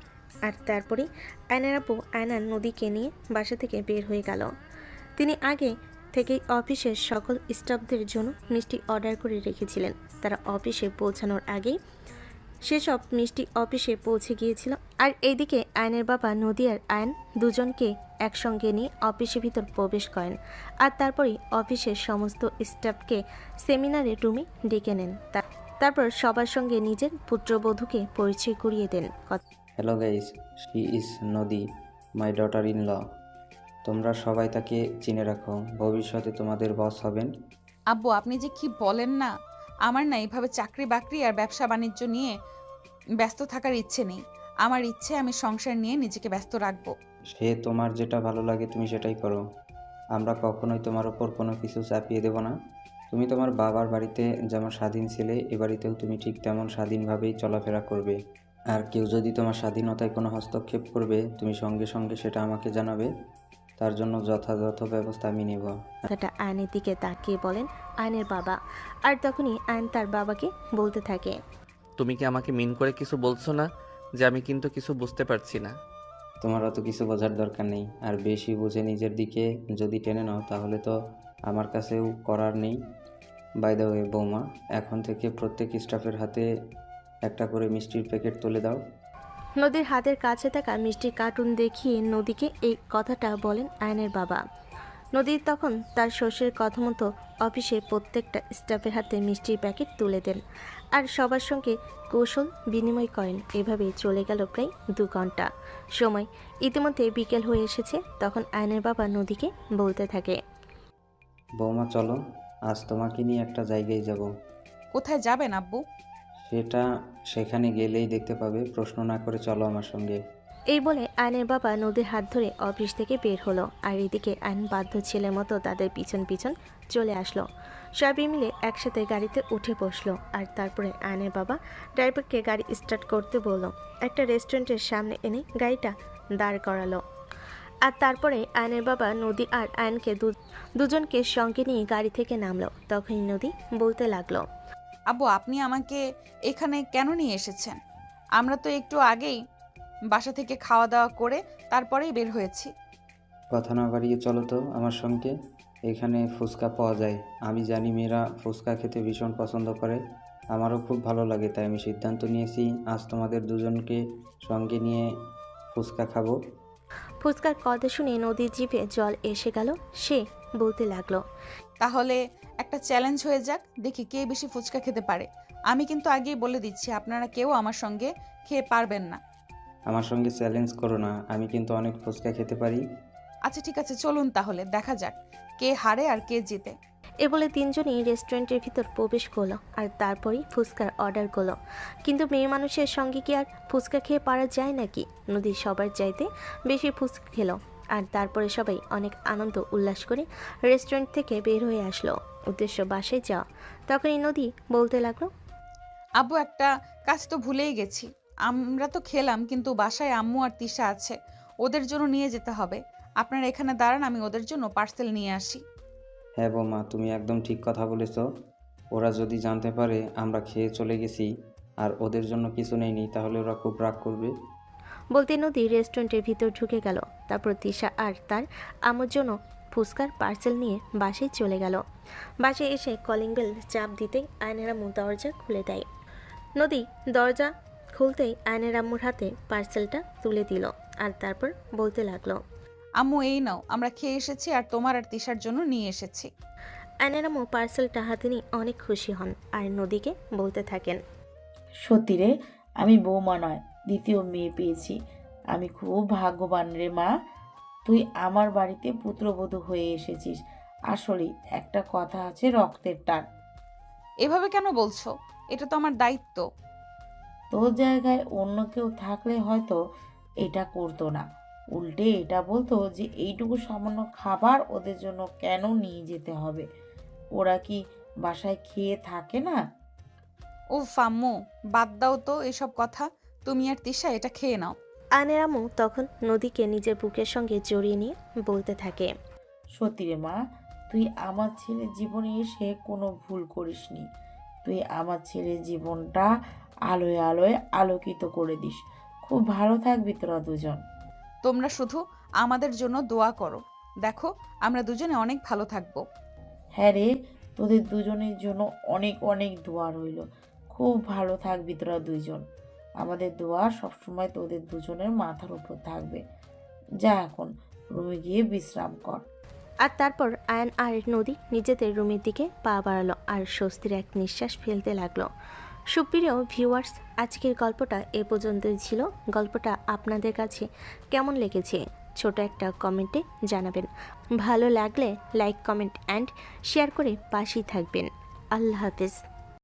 আর তারপরে আয়নের আব্বু আয়নার নদীকে নিয়ে বাসা থেকে বের হয়ে গেল। তিনি আগে থেকেই অফিসের সকল স্টাফদের জন্য মিষ্টি অর্ডার করে রেখেছিলেন। তারা অফিসে পৌঁছানোর আগেই সেসব মিষ্টি অফিসে পৌঁছে গিয়েছিল। আর এইদিকে আয়নের বাবা নদী আর আয়ন দুজনকে একসঙ্গে নিয়ে অফিসের ভিতর প্রবেশ করেন। আর তারপরেই অফিসের সমস্ত স্টাফকে সেমিনারের রুমে ডেকে নেন। তারপর সবার সঙ্গে নিজের পুত্রবধূকে পরিচয় করিয়ে দেন। হ্যালো গাইস, শি ইজ নদী, মাই ডটার ইন ল। তোমরা সবাই তাকে চিনে রাখো, ভবিষ্যতে তোমাদের বস হবেন। আব্বু আপনি যে কি বলেন না, আমার না এইভাবে চাকরি বাকরি আর ব্যবসা বাণিজ্য নিয়ে ব্যস্ত থাকার ইচ্ছে নেই। আমার ইচ্ছে আমি সংসার নিয়ে নিজেকে ব্যস্ত রাখবো। সে তোমার যেটা ভালো লাগে তুমি সেটাই করো। আমরা কখনোই তোমার ওপর কোনো কিছু চাপিয়ে দেব না। তুমি তোমার বাবার বাড়িতে যেমন স্বাধীন ছিলে, এ বাড়িতেও তুমি ঠিক তেমন স্বাধীনভাবেই চলাফেরা করবে। আর কেউ যদি তোমার স্বাধীনতায় কোনো হস্তক্ষেপ করবে, তুমি সঙ্গে সঙ্গে সেটা আমাকে জানাবে। তার জন্য যথাযথ ব্যবস্থা আমি নেব। কথাটা আয়নের দিকে তাকিয়ে বলেন আয়নের বাবা। আর তখনই আয়ন তার বাবাকে বলতে থাকে, তুমি কি আমাকে মিন করে কিছু বলছো না? যে আমি কিন্তু কিছু বুঝতে পারছি না। তোমার অত কিছু বোঝার দরকার নেই। আর বেশি বুঝে নিজের দিকে যদি টেনে নাও তাহলে তো আমার কাছেও করার নেই। বাই দ্য ওয়ে বৌমা, এখন থেকে প্রত্যেক স্টাফের হাতে একটা করে মিষ্টির প্যাকেট তুলে দাও। নদীর হাতের কাছে থাকা মিষ্টির কার্টুন দেখিয়ে নদীকে এই কথাটা বলেন আয়নের বাবা। নদী তখন তার শ্বশুরের কথা মতো অফিসের প্রত্যেকটা স্টাফের হাতে মিষ্টির প্যাকেট তুলে দেন আর সবার সঙ্গে কৌশল বিনিময় করেন। এভাবেই চলে গেল প্রায় 2 ঘন্টা সময়। ইতিমধ্যে বিকেল হয়ে এসেছে। তখন আয়নের বাবা নদীকে বলতে থাকে, বৌমা চলো, আজ তোমাকে নিয়ে একটা জায়গায় যাব। কোথায় যাবেন আব্বু? সেটা সেখানে গেলেই দেখতে পাবে। প্রশ্ন না করে চলো আমার সঙ্গে। এই বলে আয়নের বাবা নদীর হাত ধরে অফিস থেকে বের হলো। আর এদিকে আয়ন বাধ্য ছেলের মতো তাদের পিছন পিছন চলে আসলো। সবাই মিলে একসাথে গাড়িতে উঠে বসলো। আর তারপরে আয়নের বাবা ড্রাইভারকে গাড়ি স্টার্ট করতে বলল। একটা রেস্টুরেন্টের সামনে এনে গাড়িটা দাঁড় করালো। আর তারপরে আয়নের বাবা নদী আর আয়নকে দুজনকে সঙ্গে নিয়ে গাড়ি থেকে নামলো। তখনই নদী বলতে লাগলো, আব্বু আপনি আমাকে এখানে কেন নিয়ে এসেছেন? আমরা তো একটু আগেই বাসা থেকে খাওয়া দাওয়া করে তারপরেই বের হয়েছি। কথা না বাড়িয়ে চলো তো আমার সঙ্গে। এখানে ফুচকা পাওয়া যায়। আমি জানি মেয়েরা ফুচকা খেতে ভীষণ পছন্দ করে, আমারও খুব ভালো লাগে। তাই আমি সিদ্ধান্ত নিয়েছি আজ তোমাদের দুজনকে সঙ্গে নিয়ে ফুচকা খাবো। ফুচকার কথা শুনে নদীর জিভে জল এসে গেল। সে বলতে লাগলো, তাহলে একটা চ্যালেঞ্জ হয়ে যাক, দেখি কে বেশি ফুচকা খেতে পারে। আমি কিন্তু আগেই বলে দিচ্ছি আপনারা কেউ আমার সঙ্গে খেয়ে পারবেন না। আমার সঙ্গে চ্যালেঞ্জ করো না, আমি কিন্তু অনেক ফুচকা খেতে পারি। আচ্ছা ঠিক আছে, চলুন তাহলে দেখা যাক কে হারে আর কে জিতে। এ বলে তিনজনই রেস্টুরেন্টের ভিতর প্রবেশ করলো। আর তারপরেই ফুচকার অর্ডার করলো। কিন্তু মেয়ে মানুষের সঙ্গে কি আর ফুচকা খেয়ে পারা যায় নাকি? নদী সবার চাইতে বেশি ফুচকা খেলো। আর তারপরে সবাই অনেক আনন্দ উল্লাস করে রেস্টুরেন্ট থেকে বের হয়ে আসলো, উদ্দেশ্য বাসায় যাওয়া। তখনই নদী বলতে লাগলো, আব্বু একটা কাজ তো ভুলেই গেছি। আমরা তো খেলাম, কিন্তু বাসায় আম্মু আর তিশা আছে, ওদের জন্য নিয়ে যেতে হবে। আপনারা এখানে দাঁড়ান, আমি ওদের জন্য পার্সেল নিয়ে আসি। হ্যাঁ বৌমা, তুমি একদম ঠিক কথা বলেছ। ওরা যদি জানতে পারে আমরা খেয়ে চলে গেছি আর ওদের জন্য কিছু নেইনি, তাহলে ওরা খুব রাগ করবে। বলতে নদী রেস্টুরেন্টের ভিতর ঢুকে গেল। তারপর তিশা আর তার আম্মুর জন্য ফুচকার পার্সেল নিয়ে বাসায় চলে গেল। বাসায় এসে কলিং বেল চাপ দিতেই আয়নের আম্মু দরজা খুলে দেয়। নদী দরজা খুলতেই আয়নের আম্মুর হাতে পার্সেলটা তুলে দিল। আর তারপর বলতে লাগলো, আম্মু এই নাও, আমরা খেয়ে এসেছি আর তোমার আর তিশার জন্য নিয়ে এসেছি। আয়নের আম্মু পার্সেলটা হাতে নিয়ে অনেক খুশি হন। আর নদীকে বলতে থাকেন, সত্যি রে, আমি বৌমা নয়, দ্বিতীয় মেয়ে পেয়েছি। আমি খুব ভাগ্যবান রে মা। তুই আমার বাড়িতে পুত্রবধূ হয়ে এসেছিস। আসলে একটা কথা আছে, রক্তের টান। এভাবে কেন বলছো? এটা তো আমার দায়িত্ব। তোর জায়গায় অন্য কেউ থাকলে হয়তো এটা করতো না। উল্টে এটা বলতো যে এইটুকু সামান্য খাবার ওদের জন্য কেন নিয়ে যেতে হবে? ওরা কি বাসায় খেয়ে থাকে না? ও আম্মু, বাদ দাও তো এসব কথা। তুমি আর তিশা এটা খেয়ে নাও। আয়নের আম্মু তখন নদীকে নিজের বুকের সঙ্গে জড়িয়ে নিয়ে বলতে থাকে, সত্যি রে মা, তুই আমার ছেলের জীবনে এসে কোনো ভুল করিসনি। তুই আমার ছেলের জীবনটা আলোয় আলোয় আলোকিত করে দিস। খুব ভালো থাকবি তোরা দুজন। তোমরা শুধু আমাদের জন্য দোয়া করো। দেখো, আমরা দুজনে অনেক ভালো থাকবো। হ্যাঁ রে, তোদের দুজনের জন্য অনেক অনেক দোয়া রইল। খুব ভালো থাকবি তোরা দুইজন। আমাদের দোয়া সবসময় তোদের দুজনের মাথার উপর থাকবে। যা এখন রুমে গিয়ে বিশ্রাম কর। আর তারপর আয়ন আর নদী নিজেদের রুমের দিকে পা বাড়ালো আর স্বস্তির এক নিঃশ্বাস ফেলতে লাগলো। সুপ্রিয় ভিউয়ার্স, আজকের গল্পটা এ পর্যন্তই ছিল। গল্পটা আপনাদের কাছে কেমন লেগেছে ছোট একটা কমেন্টে জানাবেন। ভালো লাগলে লাইক, কমেন্ট অ্যান্ড শেয়ার করে পাশেই থাকবেন। আল্লাহ হাফেজ।